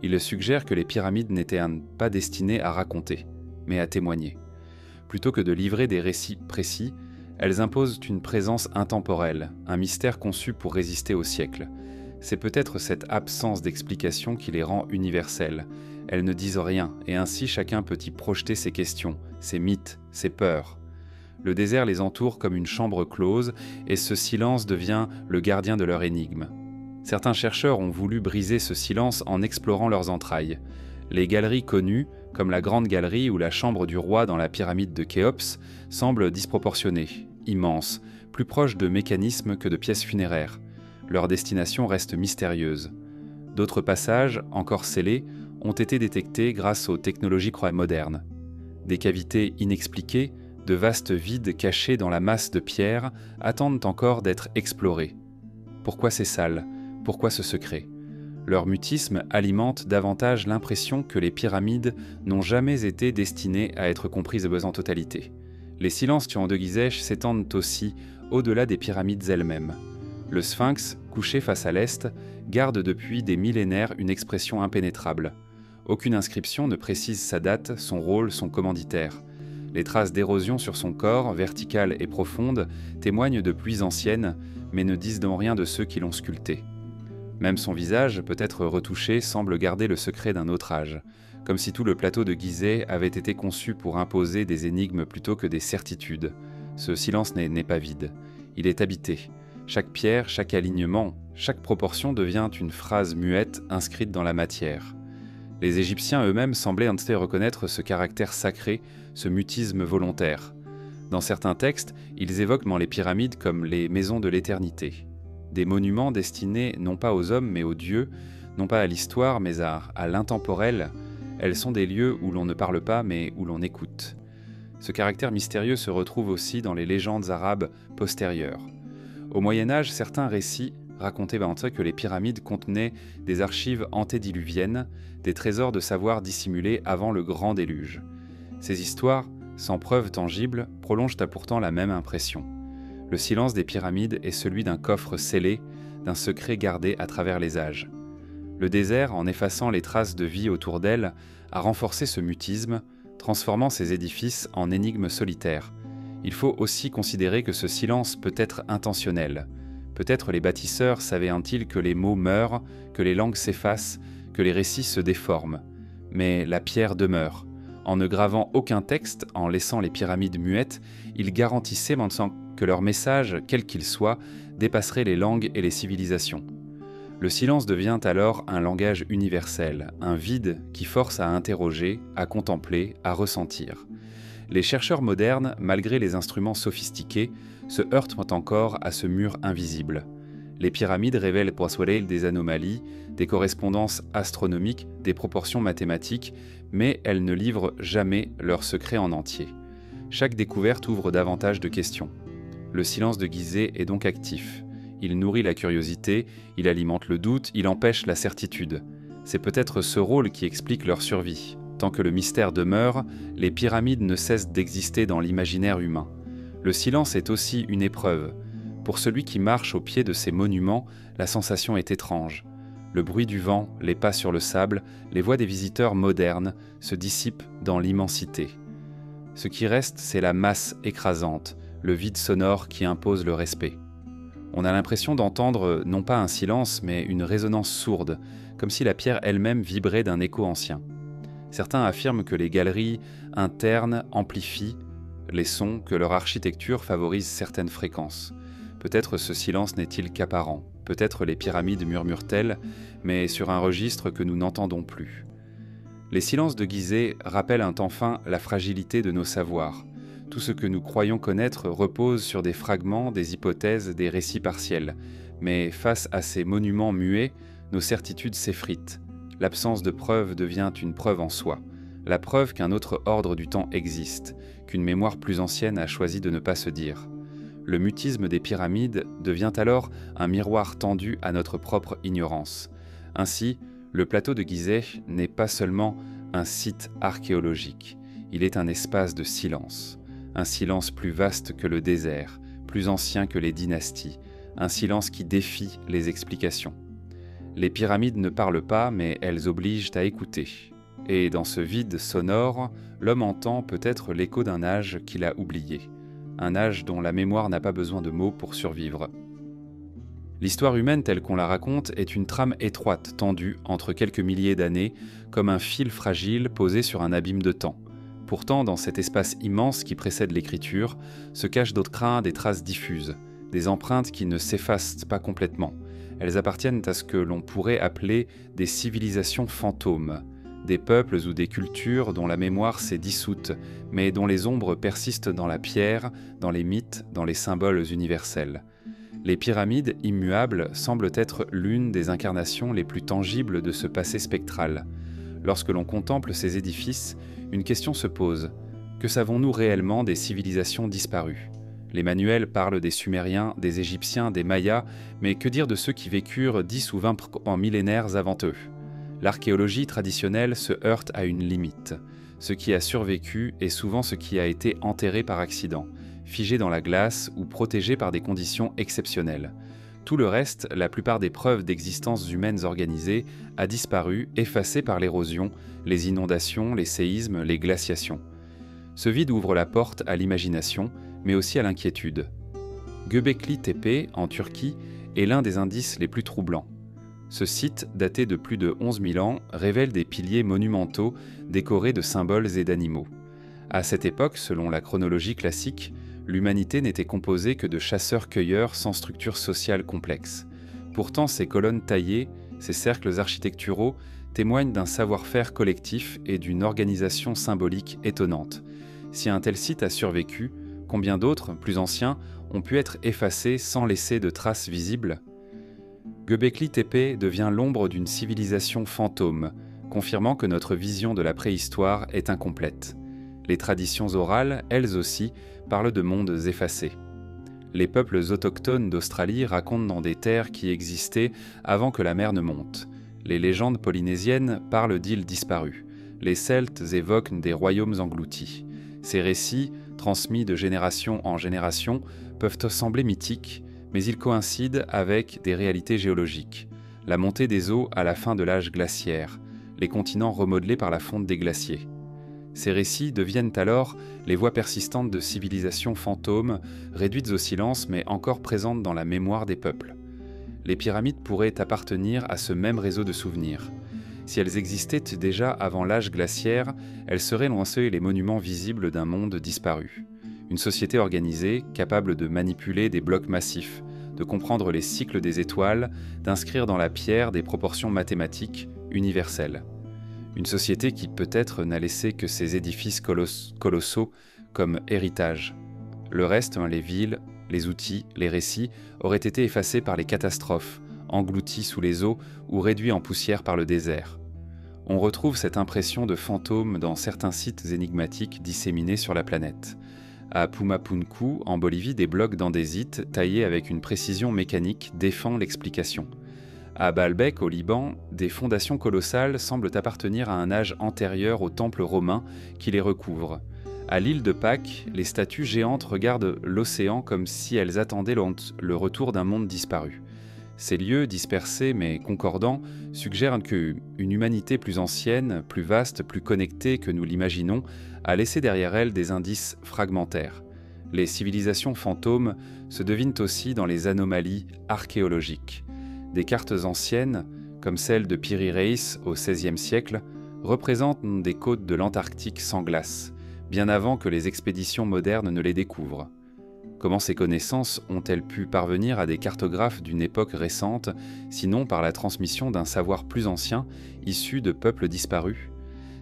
Il suggère que les pyramides n'étaient pas destinées à raconter, mais à témoigner. Plutôt que de livrer des récits précis, elles imposent une présence intemporelle, un mystère conçu pour résister au siècle. C'est peut-être cette absence d'explication qui les rend universelles. Elles ne disent rien, et ainsi chacun peut y projeter ses questions, ses mythes, ses peurs. Le désert les entoure comme une chambre close, et ce silence devient le gardien de leur énigme. Certains chercheurs ont voulu briser ce silence en explorant leurs entrailles. Les galeries connues, comme la Grande Galerie ou la Chambre du Roi dans la pyramide de Khéops, semblent disproportionnées, immenses, plus proches de mécanismes que de pièces funéraires. Leur destination reste mystérieuse. D'autres passages, encore scellés, ont été détectés grâce aux technologies modernes. Des cavités inexpliquées, de vastes vides cachés dans la masse de pierres, attendent encore d'être explorés. Pourquoi ces salles ? Pourquoi ce secret ? Leur mutisme alimente davantage l'impression que les pyramides n'ont jamais été destinées à être comprises en totalité. Les silences de Gizeh s'étendent aussi au-delà des pyramides elles-mêmes. Le sphinx, couché face à l'est, garde depuis des millénaires une expression impénétrable. Aucune inscription ne précise sa date, son rôle, son commanditaire. Les traces d'érosion sur son corps, verticales et profondes, témoignent de pluies anciennes, mais ne disent donc rien de ceux qui l'ont sculpté. Même son visage, peut-être retouché, semble garder le secret d'un autre âge, comme si tout le plateau de Gizeh avait été conçu pour imposer des énigmes plutôt que des certitudes. Ce silence n'est pas vide, il est habité. Chaque pierre, chaque alignement, chaque proportion devient une phrase muette inscrite dans la matière. Les Égyptiens eux-mêmes semblaient reconnaître ce caractère sacré, ce mutisme volontaire. Dans certains textes, ils évoquent les pyramides comme les maisons de l'éternité. Des monuments destinés non pas aux hommes mais aux dieux, non pas à l'histoire mais à l'intemporel. Elles sont des lieux où l'on ne parle pas mais où l'on écoute. Ce caractère mystérieux se retrouve aussi dans les légendes arabes postérieures. Au Moyen-Âge, certains récits racontaient que les pyramides contenaient des archives antédiluviennes, des trésors de savoir dissimulés avant le grand déluge. Ces histoires, sans preuve tangible, prolongent pourtant la même impression. Le silence des pyramides est celui d'un coffre scellé, d'un secret gardé à travers les âges. Le désert, en effaçant les traces de vie autour d'elle, a renforcé ce mutisme, transformant ces édifices en énigmes solitaires. Il faut aussi considérer que ce silence peut être intentionnel. Peut-être les bâtisseurs savaient-ils que les mots meurent, que les langues s'effacent, que les récits se déforment. Mais la pierre demeure. En ne gravant aucun texte, en laissant les pyramides muettes, ils garantissaient que leur message, quel qu'il soit, dépasserait les langues et les civilisations. Le silence devient alors un langage universel, un vide qui force à interroger, à contempler, à ressentir. Les chercheurs modernes, malgré les instruments sophistiqués, se heurtent encore à ce mur invisible. Les pyramides révèlent des anomalies, des correspondances astronomiques, des proportions mathématiques, mais elles ne livrent jamais leur secret en entier. Chaque découverte ouvre davantage de questions. Le silence de Gizeh est donc actif. Il nourrit la curiosité, il alimente le doute, il empêche la certitude. C'est peut-être ce rôle qui explique leur survie. Tant que le mystère demeure, les pyramides ne cessent d'exister dans l'imaginaire humain. Le silence est aussi une épreuve. Pour celui qui marche au pied de ces monuments, la sensation est étrange. Le bruit du vent, les pas sur le sable, les voix des visiteurs modernes se dissipent dans l'immensité. Ce qui reste, c'est la masse écrasante, le vide sonore qui impose le respect. On a l'impression d'entendre non pas un silence, mais une résonance sourde, comme si la pierre elle-même vibrait d'un écho ancien. Certains affirment que les galeries internes amplifient les sons, que leur architecture favorise certaines fréquences. Peut-être ce silence n'est-il qu'apparent, peut-être les pyramides murmurent-elles, mais sur un registre que nous n'entendons plus. Les silences de Gizeh rappellent un temps fin la fragilité de nos savoirs. Tout ce que nous croyons connaître repose sur des fragments, des hypothèses, des récits partiels. Mais face à ces monuments muets, nos certitudes s'effritent. L'absence de preuve devient une preuve en soi. La preuve qu'un autre ordre du temps existe, qu'une mémoire plus ancienne a choisi de ne pas se dire. Le mutisme des pyramides devient alors un miroir tendu à notre propre ignorance. Ainsi, le plateau de Gizeh n'est pas seulement un site archéologique, il est un espace de silence. Un silence plus vaste que le désert, plus ancien que les dynasties, un silence qui défie les explications. Les pyramides ne parlent pas, mais elles obligent à écouter. Et dans ce vide sonore, l'homme entend peut-être l'écho d'un âge qu'il a oublié, un âge dont la mémoire n'a pas besoin de mots pour survivre. L'histoire humaine telle qu'on la raconte est une trame étroite, tendue entre quelques milliers d'années, comme un fil fragile posé sur un abîme de temps. Pourtant, dans cet espace immense qui précède l'écriture, se cachent d'autres des traces diffuses, des empreintes qui ne s'effacent pas complètement. Elles appartiennent à ce que l'on pourrait appeler des civilisations fantômes, des peuples ou des cultures dont la mémoire s'est dissoute, mais dont les ombres persistent dans la pierre, dans les mythes, dans les symboles universels. Les pyramides immuables semblent être l'une des incarnations les plus tangibles de ce passé spectral. Lorsque l'on contemple ces édifices, une question se pose. Que savons-nous réellement des civilisations disparues ? Les manuels parlent des Sumériens, des Égyptiens, des Mayas, mais que dire de ceux qui vécurent 10 ou 20 millénaires avant eux ? L'archéologie traditionnelle se heurte à une limite. Ce qui a survécu est souvent ce qui a été enterré par accident, figé dans la glace ou protégé par des conditions exceptionnelles. Tout le reste, la plupart des preuves d'existence humaines organisées, a disparu, effacé par l'érosion, les inondations, les séismes, les glaciations. Ce vide ouvre la porte à l'imagination, mais aussi à l'inquiétude. Göbekli Tepe, en Turquie, est l'un des indices les plus troublants. Ce site, daté de plus de 11 000 ans, révèle des piliers monumentaux décorés de symboles et d'animaux. À cette époque, selon la chronologie classique, l'humanité n'était composée que de chasseurs-cueilleurs sans structure sociale complexe. Pourtant, ces colonnes taillées, ces cercles architecturaux, témoignent d'un savoir-faire collectif et d'une organisation symbolique étonnante. Si un tel site a survécu, combien d'autres, plus anciens, ont pu être effacés sans laisser de traces visibles ? Göbekli Tepe devient l'ombre d'une civilisation fantôme, confirmant que notre vision de la préhistoire est incomplète. Les traditions orales, elles aussi, parlent de mondes effacés. Les peuples autochtones d'Australie racontent dans des terres qui existaient avant que la mer ne monte. Les légendes polynésiennes parlent d'îles disparues. Les Celtes évoquent des royaumes engloutis. Ces récits, transmis de génération en génération, peuvent sembler mythiques, mais ils coïncident avec des réalités géologiques. La montée des eaux à la fin de l'âge glaciaire, les continents remodelés par la fonte des glaciers. Ces récits deviennent alors les voix persistantes de civilisations fantômes, réduites au silence mais encore présentes dans la mémoire des peuples. Les pyramides pourraient appartenir à ce même réseau de souvenirs. Si elles existaient déjà avant l'âge glaciaire, elles seraient loin les monuments visibles d'un monde disparu. Une société organisée, capable de manipuler des blocs massifs, de comprendre les cycles des étoiles, d'inscrire dans la pierre des proportions mathématiques universelles. Une société qui peut-être n'a laissé que ces édifices colossaux comme héritage. Le reste, les villes, les outils, les récits, auraient été effacés par les catastrophes, engloutis sous les eaux ou réduits en poussière par le désert. On retrouve cette impression de fantôme dans certains sites énigmatiques disséminés sur la planète. À Pumapunku, en Bolivie, des blocs d'andésite taillés avec une précision mécanique défendent l'explication. À Baalbek, au Liban, des fondations colossales semblent appartenir à un âge antérieur au temple romain qui les recouvre. À l'île de Pâques, les statues géantes regardent l'océan comme si elles attendaient le retour d'un monde disparu. Ces lieux, dispersés mais concordants, suggèrent qu'une humanité plus ancienne, plus vaste, plus connectée que nous l'imaginons, a laissé derrière elle des indices fragmentaires. Les civilisations fantômes se devinent aussi dans les anomalies archéologiques. Des cartes anciennes, comme celle de Piri Reis au XVIe siècle, représentent des côtes de l'Antarctique sans glace, bien avant que les expéditions modernes ne les découvrent. Comment ces connaissances ont-elles pu parvenir à des cartographes d'une époque récente, sinon par la transmission d'un savoir plus ancien, issu de peuples disparus ?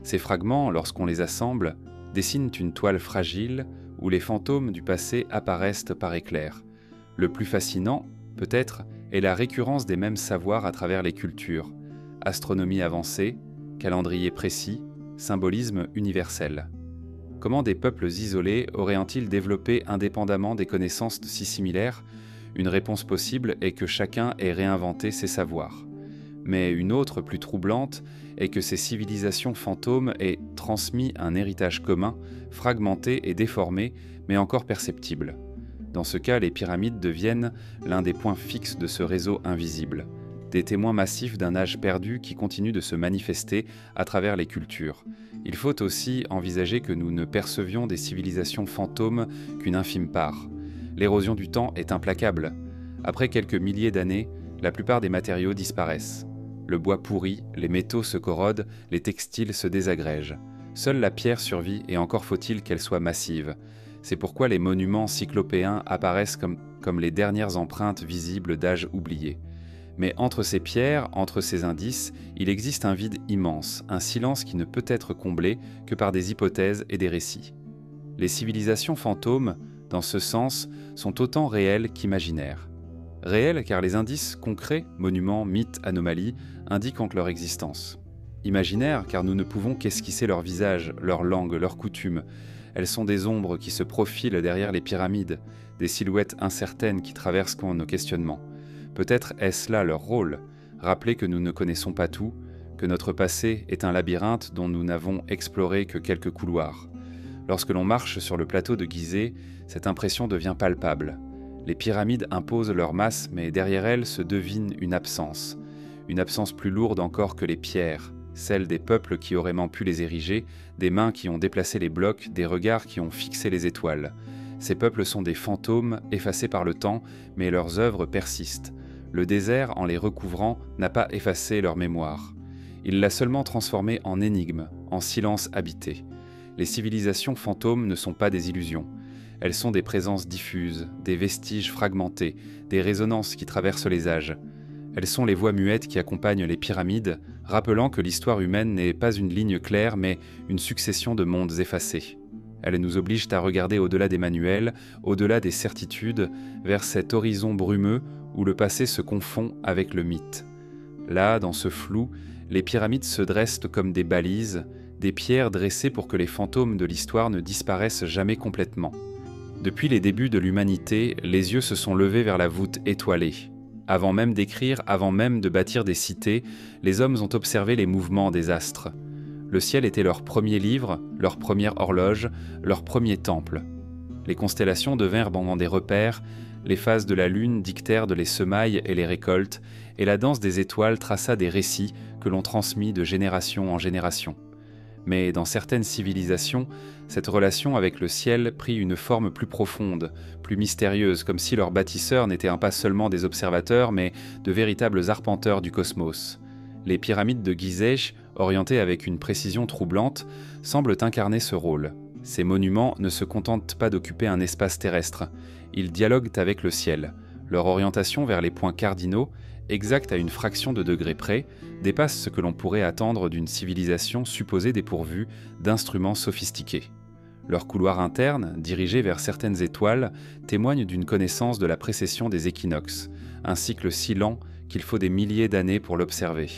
Ces fragments, lorsqu'on les assemble, dessinent une toile fragile où les fantômes du passé apparaissent par éclairs. Le plus fascinant, peut-être, est la récurrence des mêmes savoirs à travers les cultures. Astronomie avancée, calendrier précis, symbolisme universel. Comment des peuples isolés auraient-ils développé indépendamment des connaissances si similaires ? Une réponse possible est que chacun ait réinventé ses savoirs. Mais une autre, plus troublante, est que ces civilisations fantômes aient transmis un héritage commun, fragmenté et déformé, mais encore perceptible. Dans ce cas, les pyramides deviennent l'un des points fixes de ce réseau invisible, des témoins massifs d'un âge perdu qui continue de se manifester à travers les cultures. Il faut aussi envisager que nous ne percevions des civilisations fantômes qu'une infime part. L'érosion du temps est implacable. Après quelques milliers d'années, la plupart des matériaux disparaissent. Le bois pourrit, les métaux se corrodent, les textiles se désagrègent. Seule la pierre survit et encore faut-il qu'elle soit massive. C'est pourquoi les monuments cyclopéens apparaissent comme les dernières empreintes visibles d'âges oubliés. Mais entre ces pierres, entre ces indices, il existe un vide immense, un silence qui ne peut être comblé que par des hypothèses et des récits. Les civilisations fantômes, dans ce sens, sont autant réelles qu'imaginaires. Réelles car les indices concrets, monuments, mythes, anomalies, indiquent donc leur existence. Imaginaires car nous ne pouvons qu'esquisser leur visage, leur langue, leurs coutumes. Elles sont des ombres qui se profilent derrière les pyramides, des silhouettes incertaines qui traversent nos questionnements. Peut-être est-ce là leur rôle, rappeler que nous ne connaissons pas tout, que notre passé est un labyrinthe dont nous n'avons exploré que quelques couloirs. Lorsque l'on marche sur le plateau de Gizeh, cette impression devient palpable. Les pyramides imposent leur masse, mais derrière elles se devine une absence plus lourde encore que les pierres, celle des peuples qui auraient pu les ériger, des mains qui ont déplacé les blocs, des regards qui ont fixé les étoiles. Ces peuples sont des fantômes effacés par le temps, mais leurs œuvres persistent. Le désert, en les recouvrant, n'a pas effacé leur mémoire. Il l'a seulement transformée en énigme, en silence habité. Les civilisations fantômes ne sont pas des illusions. Elles sont des présences diffuses, des vestiges fragmentés, des résonances qui traversent les âges. Elles sont les voix muettes qui accompagnent les pyramides, rappelant que l'histoire humaine n'est pas une ligne claire, mais une succession de mondes effacés. Elles nous obligent à regarder au-delà des manuels, au-delà des certitudes, vers cet horizon brumeux où le passé se confond avec le mythe. Là, dans ce flou, les pyramides se dressent comme des balises, des pierres dressées pour que les fantômes de l'histoire ne disparaissent jamais complètement. Depuis les débuts de l'humanité, les yeux se sont levés vers la voûte étoilée. Avant même d'écrire, avant même de bâtir des cités, les hommes ont observé les mouvements des astres. Le ciel était leur premier livre, leur première horloge, leur premier temple. Les constellations devinrent des repères, les phases de la lune dictèrent les semailles et les récoltes, et la danse des étoiles traça des récits que l'on transmit de génération en génération. Mais dans certaines civilisations, cette relation avec le ciel prit une forme plus profonde, plus mystérieuse, comme si leurs bâtisseurs n'étaient pas seulement des observateurs, mais de véritables arpenteurs du cosmos. Les pyramides de Gizeh, orientées avec une précision troublante, semblent incarner ce rôle. Ces monuments ne se contentent pas d'occuper un espace terrestre, ils dialoguent avec le ciel. Leur orientation vers les points cardinaux, exacte à une fraction de degré près, dépasse ce que l'on pourrait attendre d'une civilisation supposée dépourvue d'instruments sophistiqués. Leurs couloirs internes, dirigés vers certaines étoiles, témoignent d'une connaissance de la précession des équinoxes, un cycle si lent qu'il faut des milliers d'années pour l'observer.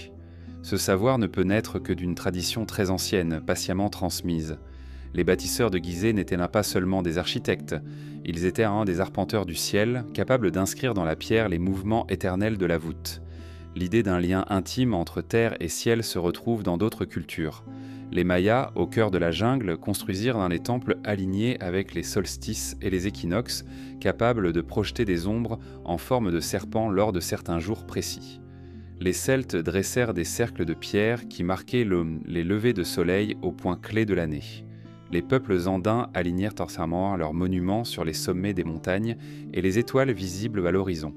Ce savoir ne peut naître que d'une tradition très ancienne, patiemment transmise. Les bâtisseurs de Gizeh n'étaient pas seulement des architectes, ils étaient des arpenteurs du ciel, capables d'inscrire dans la pierre les mouvements éternels de la voûte. L'idée d'un lien intime entre terre et ciel se retrouve dans d'autres cultures. Les Mayas, au cœur de la jungle, construisirent dans les temples alignés avec les solstices et les équinoxes, capables de projeter des ombres en forme de serpents lors de certains jours précis. Les Celtes dressèrent des cercles de pierre qui marquaient les levées de soleil au point clé de l'année. Les peuples andins alignèrent torsamment leurs monuments sur les sommets des montagnes et les étoiles visibles à l'horizon.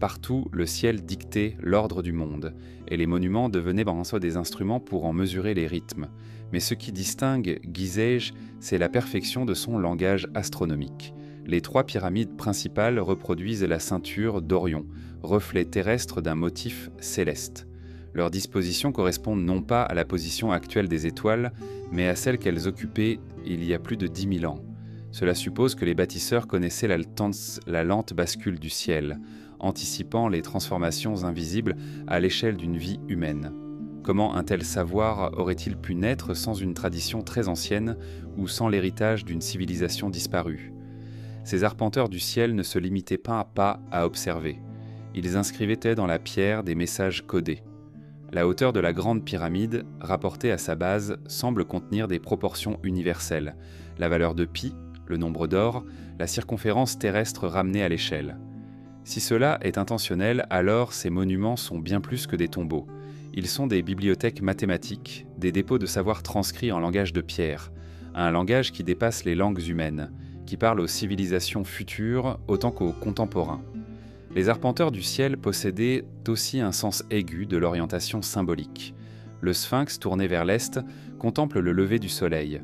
Partout, le ciel dictait l'ordre du monde, et les monuments devenaient en soi des instruments pour en mesurer les rythmes. Mais ce qui distingue Gizeh, c'est la perfection de son langage astronomique. Les 3 pyramides principales reproduisent la ceinture d'Orion, reflet terrestre d'un motif céleste. Leurs dispositions correspondent non pas à la position actuelle des étoiles, mais à celle qu'elles occupaient il y a plus de 10 000 ans. Cela suppose que les bâtisseurs connaissaient la lente bascule du ciel, anticipant les transformations invisibles à l'échelle d'une vie humaine. Comment un tel savoir aurait-il pu naître sans une tradition très ancienne ou sans l'héritage d'une civilisation disparue ? Ces arpenteurs du ciel ne se limitaient pas à observer. Ils inscrivaient dans la pierre des messages codés. La hauteur de la grande pyramide, rapportée à sa base, semble contenir des proportions universelles. La valeur de pi, le nombre d'or, la circonférence terrestre ramenée à l'échelle. Si cela est intentionnel, alors ces monuments sont bien plus que des tombeaux. Ils sont des bibliothèques mathématiques, des dépôts de savoir transcrits en langage de pierre, un langage qui dépasse les langues humaines, qui parle aux civilisations futures autant qu'aux contemporains. Les arpenteurs du ciel possédaient aussi un sens aigu de l'orientation symbolique. Le sphinx, tourné vers l'est, contemple le lever du soleil.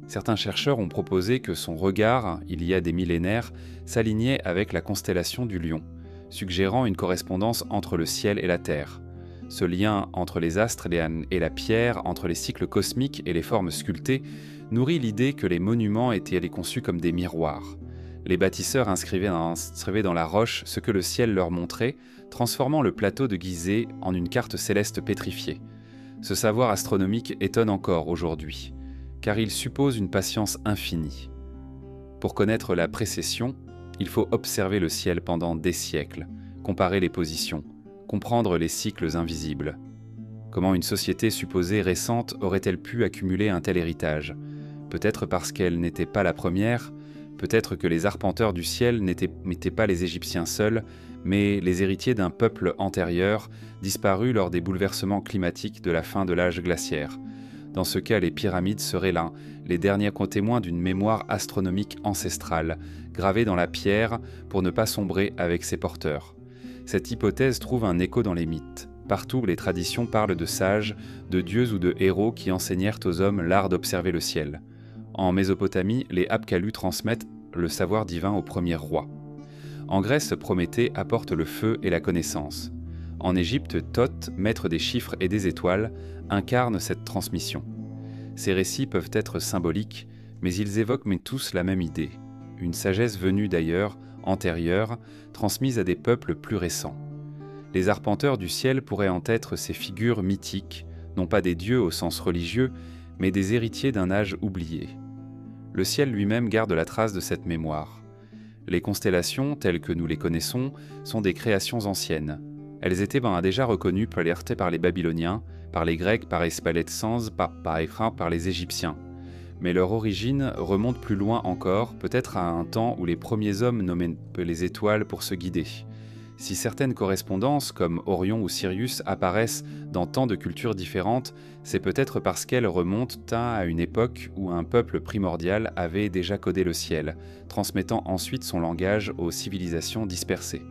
Certains chercheurs ont proposé que son regard, il y a des millénaires, s'alignait avec la constellation du Lion, suggérant une correspondance entre le ciel et la terre. Ce lien entre les astres et la pierre, entre les cycles cosmiques et les formes sculptées, nourrit l'idée que les monuments étaient conçus comme des miroirs. Les bâtisseurs inscrivaient dans la roche ce que le ciel leur montrait, transformant le plateau de Gizeh en une carte céleste pétrifiée. Ce savoir astronomique étonne encore aujourd'hui, car il suppose une patience infinie. Pour connaître la précession, il faut observer le ciel pendant des siècles, comparer les positions, comprendre les cycles invisibles. Comment une société supposée récente aurait-elle pu accumuler un tel héritage ? Peut-être parce qu'elle n'était pas la première, peut-être que les arpenteurs du ciel n'étaient pas les Égyptiens seuls, mais les héritiers d'un peuple antérieur, disparu lors des bouleversements climatiques de la fin de l'âge glaciaire. Dans ce cas, les pyramides seraient là, les derniers témoins d'une mémoire astronomique ancestrale, gravée dans la pierre pour ne pas sombrer avec ses porteurs. Cette hypothèse trouve un écho dans les mythes. Partout, les traditions parlent de sages, de dieux ou de héros qui enseignèrent aux hommes l'art d'observer le ciel. En Mésopotamie, les Apkallu transmettent le savoir divin aux premiers rois. En Grèce, Prométhée apporte le feu et la connaissance. En Égypte, Thoth, maître des chiffres et des étoiles, incarne cette transmission. Ces récits peuvent être symboliques, mais ils évoquent tous la même idée. Une sagesse venue d'ailleurs, antérieure, transmise à des peuples plus récents. Les arpenteurs du ciel pourraient en être ces figures mythiques, non pas des dieux au sens religieux, mais des héritiers d'un âge oublié. Le ciel lui-même garde la trace de cette mémoire. Les constellations, telles que nous les connaissons, sont des créations anciennes. Elles étaient déjà reconnues par les Babyloniens, par les Grecs, par Espalette Sans, par les Égyptiens. Mais leur origine remonte plus loin encore, peut-être à un temps où les premiers hommes nommaient les étoiles pour se guider. Si certaines correspondances, comme Orion ou Sirius, apparaissent dans tant de cultures différentes, c'est peut-être parce qu'elles remontent à une époque où un peuple primordial avait déjà codé le ciel, transmettant ensuite son langage aux civilisations dispersées.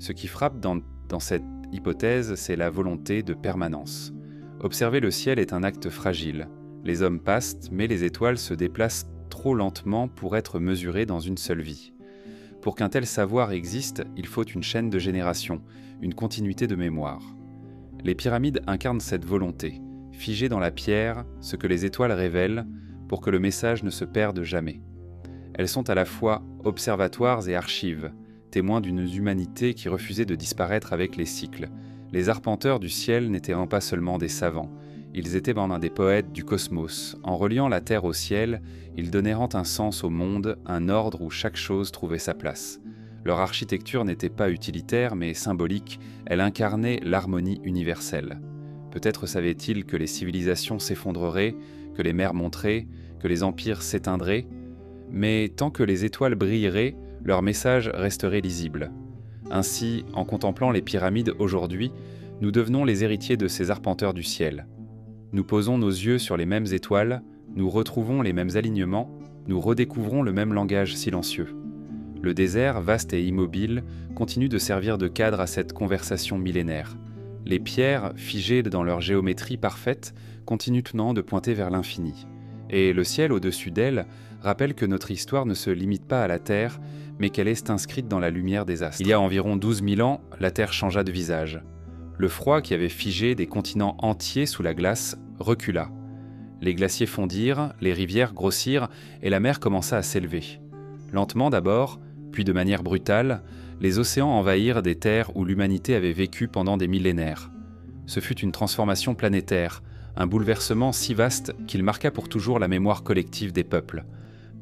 Ce qui frappe dans cette hypothèse, c'est la volonté de permanence. Observer le ciel est un acte fragile. Les hommes passent, mais les étoiles se déplacent trop lentement pour être mesurées dans une seule vie. Pour qu'un tel savoir existe, il faut une chaîne de générations, une continuité de mémoire. Les pyramides incarnent cette volonté, figée dans la pierre, ce que les étoiles révèlent, pour que le message ne se perde jamais. Elles sont à la fois observatoires et archives, témoins d'une humanité qui refusait de disparaître avec les cycles. Les arpenteurs du ciel n'étaient pas seulement des savants, ils étaient des poètes du cosmos. En reliant la terre au ciel, ils donnèrent un sens au monde, un ordre où chaque chose trouvait sa place. Leur architecture n'était pas utilitaire mais symbolique, elle incarnait l'harmonie universelle. Peut-être savait-il que les civilisations s'effondreraient, que les mers monteraient, que les empires s'éteindraient, mais tant que les étoiles brilleraient, leur message resterait lisible. Ainsi, en contemplant les pyramides aujourd'hui, nous devenons les héritiers de ces arpenteurs du ciel. Nous posons nos yeux sur les mêmes étoiles, nous retrouvons les mêmes alignements, nous redécouvrons le même langage silencieux. Le désert, vaste et immobile, continue de servir de cadre à cette conversation millénaire. Les pierres, figées dans leur géométrie parfaite, continuent maintenant de pointer vers l'infini. Et le ciel au-dessus d'elles rappelle que notre histoire ne se limite pas à la Terre, mais qu'elle est inscrite dans la lumière des astres. Il y a environ 12 000 ans, la Terre changea de visage. Le froid qui avait figé des continents entiers sous la glace recula. Les glaciers fondirent, les rivières grossirent et la mer commença à s'élever. Lentement d'abord, puis de manière brutale, les océans envahirent des terres où l'humanité avait vécu pendant des millénaires. Ce fut une transformation planétaire, un bouleversement si vaste qu'il marqua pour toujours la mémoire collective des peuples.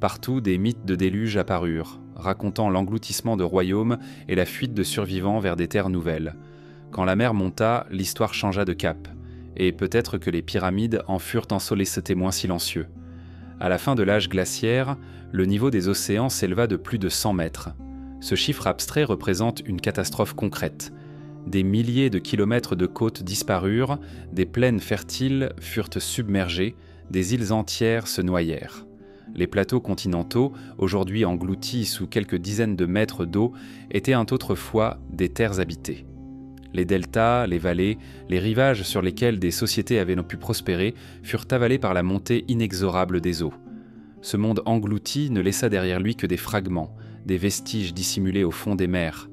Partout, des mythes de déluge apparurent, racontant l'engloutissement de royaumes et la fuite de survivants vers des terres nouvelles. Quand la mer monta, l'histoire changea de cap, et peut-être que les pyramides en furent en ce témoin silencieux. À la fin de l'âge glaciaire, le niveau des océans s'éleva de plus de 100 mètres. Ce chiffre abstrait représente une catastrophe concrète. Des milliers de kilomètres de côtes disparurent, des plaines fertiles furent submergées, des îles entières se noyèrent. Les plateaux continentaux, aujourd'hui engloutis sous quelques dizaines de mètres d'eau, étaient autrefois des terres habitées. Les deltas, les vallées, les rivages sur lesquels des sociétés avaient pu prospérer furent avalés par la montée inexorable des eaux. Ce monde englouti ne laissa derrière lui que des fragments, des vestiges dissimulés au fond des mers.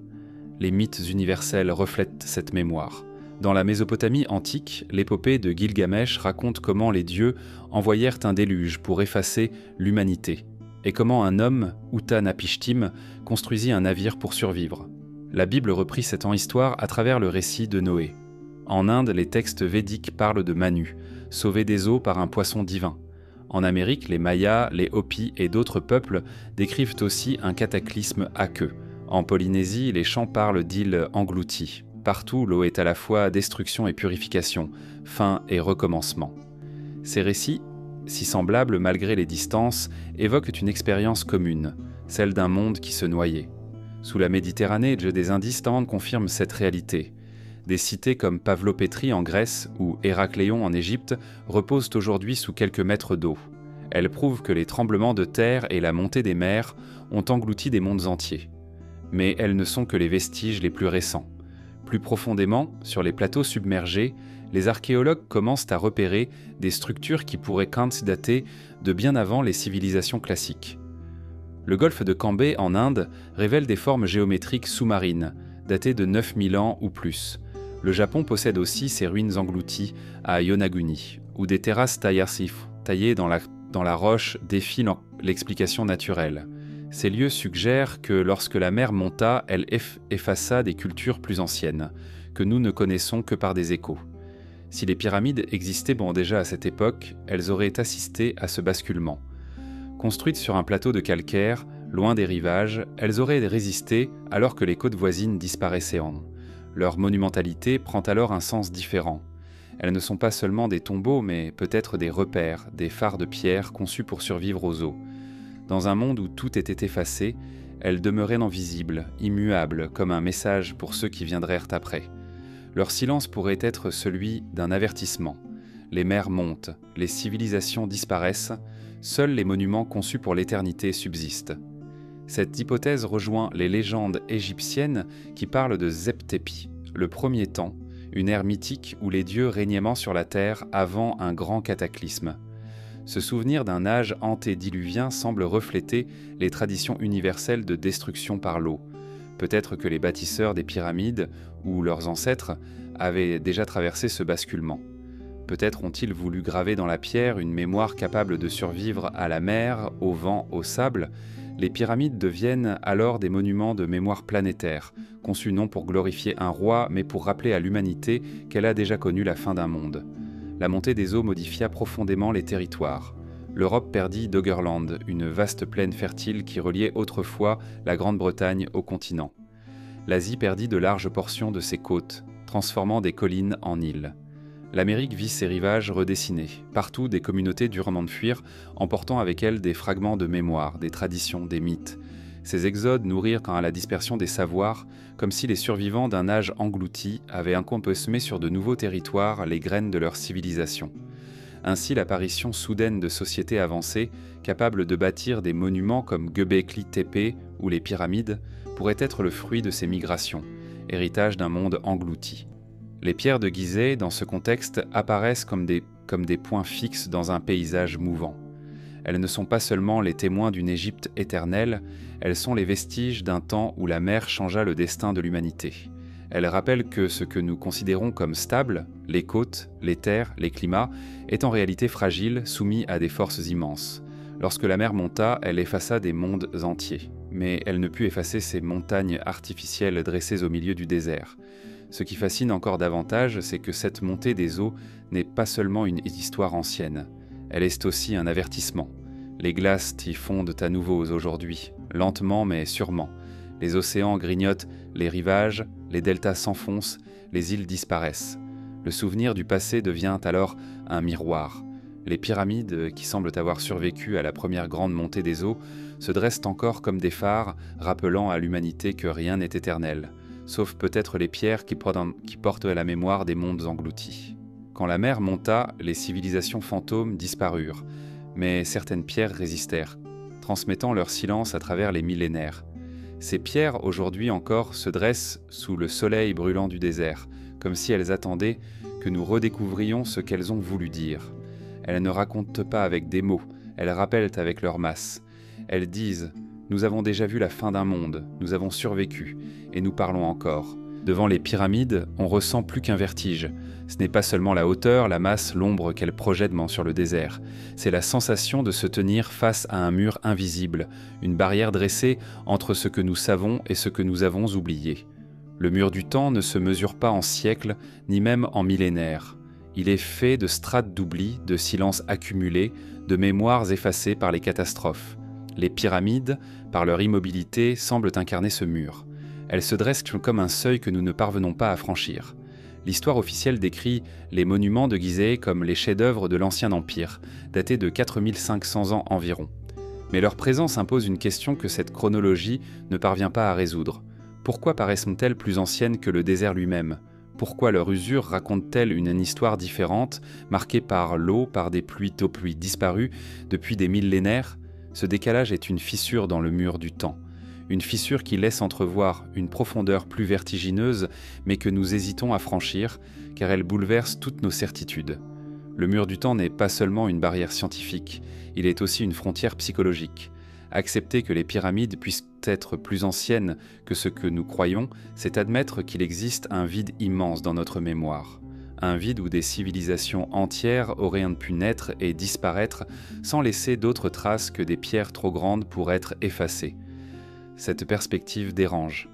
Les mythes universels reflètent cette mémoire. Dans la Mésopotamie antique, l'épopée de Gilgamesh raconte comment les dieux envoyèrent un déluge pour effacer l'humanité, et comment un homme, Utanapishtim, construisit un navire pour survivre. La Bible reprit cette histoire à travers le récit de Noé. En Inde, les textes védiques parlent de Manu, sauvé des eaux par un poisson divin. En Amérique, les Mayas, les Hopis et d'autres peuples décrivent aussi un cataclysme aqueux. En Polynésie, les chants parlent d'îles englouties. Partout, l'eau est à la fois destruction et purification, fin et recommencement. Ces récits, si semblables malgré les distances, évoquent une expérience commune, celle d'un monde qui se noyait. Sous la Méditerranée, des indices tendent confirment cette réalité. Des cités comme Pavlopétrie en Grèce ou Héracléon en Égypte reposent aujourd'hui sous quelques mètres d'eau. Elles prouvent que les tremblements de terre et la montée des mers ont englouti des mondes entiers. Mais elles ne sont que les vestiges les plus récents. Plus profondément, sur les plateaux submergés, les archéologues commencent à repérer des structures qui pourraient dater de bien avant les civilisations classiques. Le golfe de Cambay en Inde révèle des formes géométriques sous-marines, datées de 9000 ans ou plus. Le Japon possède aussi ses ruines englouties à Yonaguni, où des terrasses taillées dans la roche défient l'explication naturelle. Ces lieux suggèrent que lorsque la mer monta, elle effaça des cultures plus anciennes, que nous ne connaissons que par des échos. Si les pyramides existaient déjà à cette époque, elles auraient assisté à ce basculement. Construites sur un plateau de calcaire, loin des rivages, elles auraient résisté alors que les côtes voisines disparaissaient. Leur monumentalité prend alors un sens différent. Elles ne sont pas seulement des tombeaux, mais peut-être des repères, des phares de pierre conçus pour survivre aux eaux. Dans un monde où tout était effacé, elles demeuraient invisibles, immuables, comme un message pour ceux qui viendront après. Leur silence pourrait être celui d'un avertissement. Les mers montent, les civilisations disparaissent, seuls les monuments conçus pour l'éternité subsistent. Cette hypothèse rejoint les légendes égyptiennes qui parlent de Zep-Tepi, le premier temps, une ère mythique où les dieux régnaient sur la terre avant un grand cataclysme. Ce souvenir d'un âge antédiluvien semble refléter les traditions universelles de destruction par l'eau. Peut-être que les bâtisseurs des pyramides, ou leurs ancêtres, avaient déjà traversé ce basculement. Peut-être ont-ils voulu graver dans la pierre une mémoire capable de survivre à la mer, au vent, au sable. Les pyramides deviennent alors des monuments de mémoire planétaire, conçus non pour glorifier un roi, mais pour rappeler à l'humanité qu'elle a déjà connu la fin d'un monde. La montée des eaux modifia profondément les territoires. L'Europe perdit Doggerland, une vaste plaine fertile qui reliait autrefois la Grande-Bretagne au continent. L'Asie perdit de larges portions de ses côtes, transformant des collines en îles. L'Amérique vit ses rivages redessinés, partout des communautés durement de fuir, emportant avec elles des fragments de mémoire, des traditions, des mythes. Ces exodes nourrirent à la dispersion des savoirs, comme si les survivants d'un âge englouti avaient un peu semé sur de nouveaux territoires les graines de leur civilisation. Ainsi, l'apparition soudaine de sociétés avancées, capables de bâtir des monuments comme Göbekli Tepe ou les pyramides, pourrait être le fruit de ces migrations, héritage d'un monde englouti. Les pierres de Gizeh, dans ce contexte, apparaissent comme des points fixes dans un paysage mouvant. Elles ne sont pas seulement les témoins d'une Égypte éternelle, elles sont les vestiges d'un temps où la mer changea le destin de l'humanité. Elles rappellent que ce que nous considérons comme stable, les côtes, les terres, les climats, est en réalité fragile, soumis à des forces immenses. Lorsque la mer monta, elle effaça des mondes entiers. Mais elle ne put effacer ces montagnes artificielles dressées au milieu du désert. Ce qui fascine encore davantage, c'est que cette montée des eaux n'est pas seulement une histoire ancienne. Elle est aussi un avertissement. Les glaces y fondent à nouveau aujourd'hui, lentement mais sûrement. Les océans grignotent les rivages, les deltas s'enfoncent, les îles disparaissent. Le souvenir du passé devient alors un miroir. Les pyramides, qui semblent avoir survécu à la première grande montée des eaux, se dressent encore comme des phares, rappelant à l'humanité que rien n'est éternel, sauf peut-être les pierres qui portent à la mémoire des mondes engloutis. Quand la mer monta, les civilisations fantômes disparurent, mais certaines pierres résistèrent, transmettant leur silence à travers les millénaires. Ces pierres, aujourd'hui encore, se dressent sous le soleil brûlant du désert, comme si elles attendaient que nous redécouvrions ce qu'elles ont voulu dire. Elles ne racontent pas avec des mots, elles rappellent avec leur masse. Elles disent « Nous avons déjà vu la fin d'un monde, nous avons survécu, et nous parlons encore ». Devant les pyramides, on ressent plus qu'un vertige. Ce n'est pas seulement la hauteur, la masse, l'ombre qu'elles projettent sur le désert. C'est la sensation de se tenir face à un mur invisible, une barrière dressée entre ce que nous savons et ce que nous avons oublié. Le mur du temps ne se mesure pas en siècles, ni même en millénaires. Il est fait de strates d'oubli, de silences accumulés, de mémoires effacées par les catastrophes. Les pyramides, par leur immobilité, semblent incarner ce mur. Elles se dressent comme un seuil que nous ne parvenons pas à franchir. L'histoire officielle décrit les monuments de Gizeh comme les chefs-d'œuvre de l'Ancien Empire, datés de 4500 ans environ. Mais leur présence impose une question que cette chronologie ne parvient pas à résoudre. Pourquoi paraissent-elles plus anciennes que le désert lui-même ? Pourquoi leur usure raconte-t-elle une histoire différente, marquée par l'eau, par des pluies disparues depuis des millénaires ? Ce décalage est une fissure dans le mur du temps. Une fissure qui laisse entrevoir une profondeur plus vertigineuse, mais que nous hésitons à franchir, car elle bouleverse toutes nos certitudes. Le mur du temps n'est pas seulement une barrière scientifique, il est aussi une frontière psychologique. Accepter que les pyramides puissent être plus anciennes que ce que nous croyons, c'est admettre qu'il existe un vide immense dans notre mémoire. Un vide où des civilisations entières auraient pu naître et disparaître sans laisser d'autres traces que des pierres trop grandes pour être effacées. Cette perspective dérange.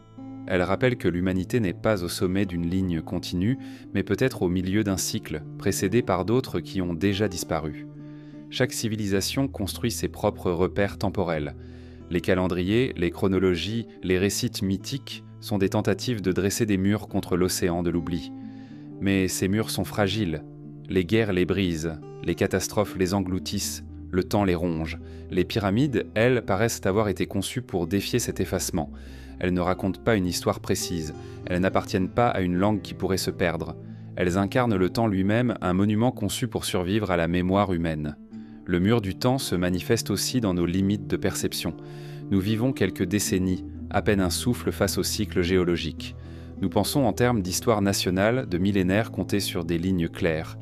Elle rappelle que l'humanité n'est pas au sommet d'une ligne continue, mais peut-être au milieu d'un cycle, précédé par d'autres qui ont déjà disparu. Chaque civilisation construit ses propres repères temporels. Les calendriers, les chronologies, les récits mythiques sont des tentatives de dresser des murs contre l'océan de l'oubli. Mais ces murs sont fragiles. Les guerres les brisent, les catastrophes les engloutissent, le temps les ronge. Les pyramides, elles, paraissent avoir été conçues pour défier cet effacement. Elles ne racontent pas une histoire précise, elles n'appartiennent pas à une langue qui pourrait se perdre. Elles incarnent le temps lui-même, un monument conçu pour survivre à la mémoire humaine. Le mur du temps se manifeste aussi dans nos limites de perception. Nous vivons quelques décennies, à peine un souffle face au cycle géologique. Nous pensons en termes d'histoire nationale, de millénaires comptés sur des lignes claires.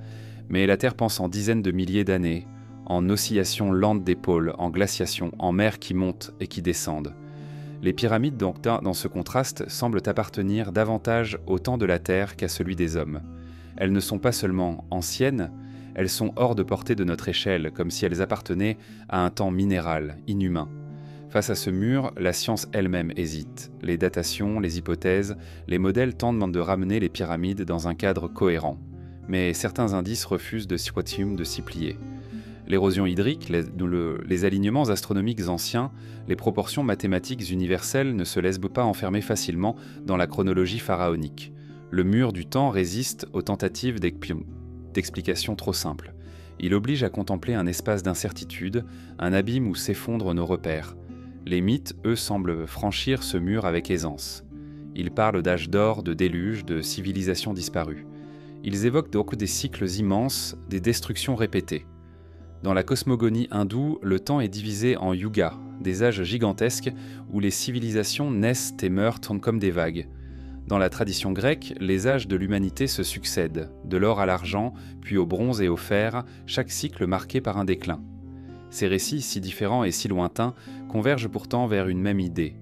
Mais la Terre pense en dizaines de milliers d'années, en oscillations lentes des pôles, en glaciations, en mers qui montent et qui descendent. Les pyramides, donc, dans ce contraste, semblent appartenir davantage au temps de la Terre qu'à celui des hommes. Elles ne sont pas seulement anciennes, elles sont hors de portée de notre échelle, comme si elles appartenaient à un temps minéral, inhumain. Face à ce mur, la science elle-même hésite. Les datations, les hypothèses, les modèles tentent de ramener les pyramides dans un cadre cohérent. Mais certains indices refusent de s'y plier. L'érosion hydrique, les alignements astronomiques anciens, les proportions mathématiques universelles ne se laissent pas enfermer facilement dans la chronologie pharaonique. Le mur du temps résiste aux tentatives d'explication trop simple. Il oblige à contempler un espace d'incertitude, un abîme où s'effondrent nos repères. Les mythes, eux, semblent franchir ce mur avec aisance. Ils parlent d'âge d'or, de déluge, de civilisations disparues. Ils évoquent donc des cycles immenses, des destructions répétées. Dans la cosmogonie hindoue, le temps est divisé en yugas, des âges gigantesques où les civilisations naissent et meurent comme des vagues. Dans la tradition grecque, les âges de l'humanité se succèdent, de l'or à l'argent, puis au bronze et au fer, chaque cycle marqué par un déclin. Ces récits, si différents et si lointains, convergent pourtant vers une même idée.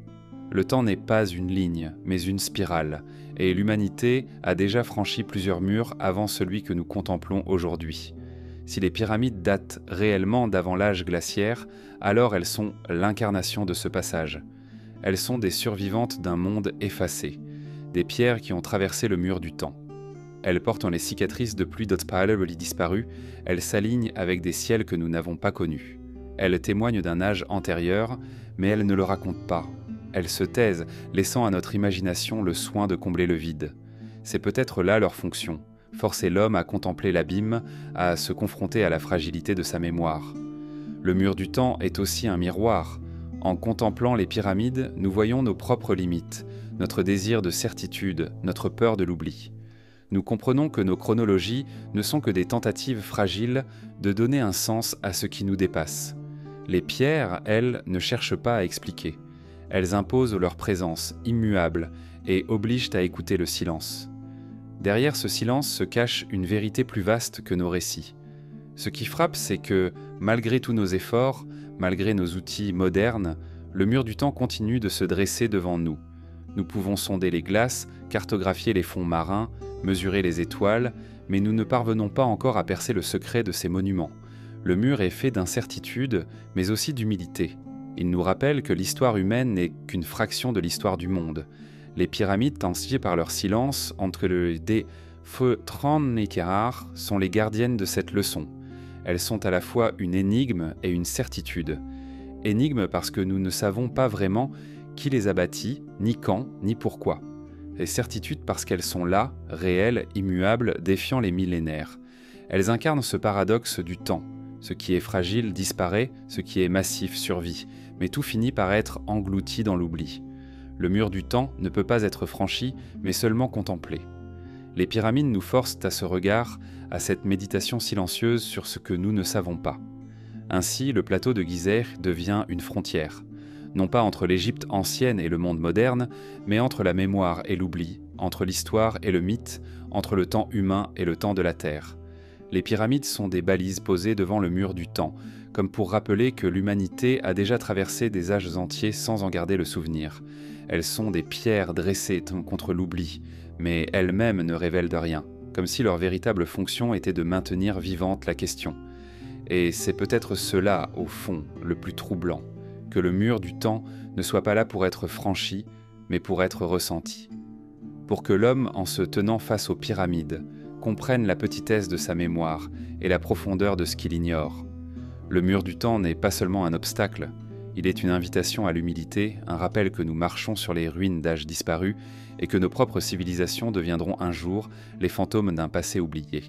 Le temps n'est pas une ligne, mais une spirale, et l'humanité a déjà franchi plusieurs murs avant celui que nous contemplons aujourd'hui. Si les pyramides datent réellement d'avant l'âge glaciaire, alors elles sont l'incarnation de ce passage. Elles sont des survivantes d'un monde effacé, des pierres qui ont traversé le mur du temps. Elles portent les cicatrices de pluies d'Otpaaleveli disparues, elles s'alignent avec des ciels que nous n'avons pas connus. Elles témoignent d'un âge antérieur, mais elles ne le racontent pas. Elles se taisent, laissant à notre imagination le soin de combler le vide. C'est peut-être là leur fonction, forcer l'homme à contempler l'abîme, à se confronter à la fragilité de sa mémoire. Le mur du temps est aussi un miroir. En contemplant les pyramides, nous voyons nos propres limites, notre désir de certitude, notre peur de l'oubli. Nous comprenons que nos chronologies ne sont que des tentatives fragiles de donner un sens à ce qui nous dépasse. Les pierres, elles, ne cherchent pas à expliquer. Elles imposent leur présence, immuable, et obligent à écouter le silence. Derrière ce silence se cache une vérité plus vaste que nos récits. Ce qui frappe, c'est que, malgré tous nos efforts, malgré nos outils modernes, le mur du temps continue de se dresser devant nous. Nous pouvons sonder les glaces, cartographier les fonds marins, mesurer les étoiles, mais nous ne parvenons pas encore à percer le secret de ces monuments. Le mur est fait d'incertitude, mais aussi d'humilité. Il nous rappelle que l'histoire humaine n'est qu'une fraction de l'histoire du monde. Les pyramides, tensiées par leur silence entre le des Fotrannikar, sont les gardiennes de cette leçon. Elles sont à la fois une énigme et une certitude. Énigme parce que nous ne savons pas vraiment qui les a bâties, ni quand, ni pourquoi. Et certitude parce qu'elles sont là, réelles, immuables, défiant les millénaires. Elles incarnent ce paradoxe du temps. Ce qui est fragile disparaît, ce qui est massif survit, mais tout finit par être englouti dans l'oubli. Le mur du temps ne peut pas être franchi, mais seulement contemplé. Les pyramides nous forcent à ce regard, à cette méditation silencieuse sur ce que nous ne savons pas. Ainsi, le plateau de Gizeh devient une frontière, non pas entre l'Égypte ancienne et le monde moderne, mais entre la mémoire et l'oubli, entre l'histoire et le mythe, entre le temps humain et le temps de la Terre. Les pyramides sont des balises posées devant le mur du temps, comme pour rappeler que l'humanité a déjà traversé des âges entiers sans en garder le souvenir. Elles sont des pierres dressées contre l'oubli, mais elles-mêmes ne révèlent de rien, comme si leur véritable fonction était de maintenir vivante la question. Et c'est peut-être cela, au fond, le plus troublant, que le mur du temps ne soit pas là pour être franchi, mais pour être ressenti. Pour que l'homme, en se tenant face aux pyramides, comprenne la petitesse de sa mémoire et la profondeur de ce qu'il ignore. Le mur du temps n'est pas seulement un obstacle, il est une invitation à l'humilité, un rappel que nous marchons sur les ruines d'âges disparus et que nos propres civilisations deviendront un jour les fantômes d'un passé oublié.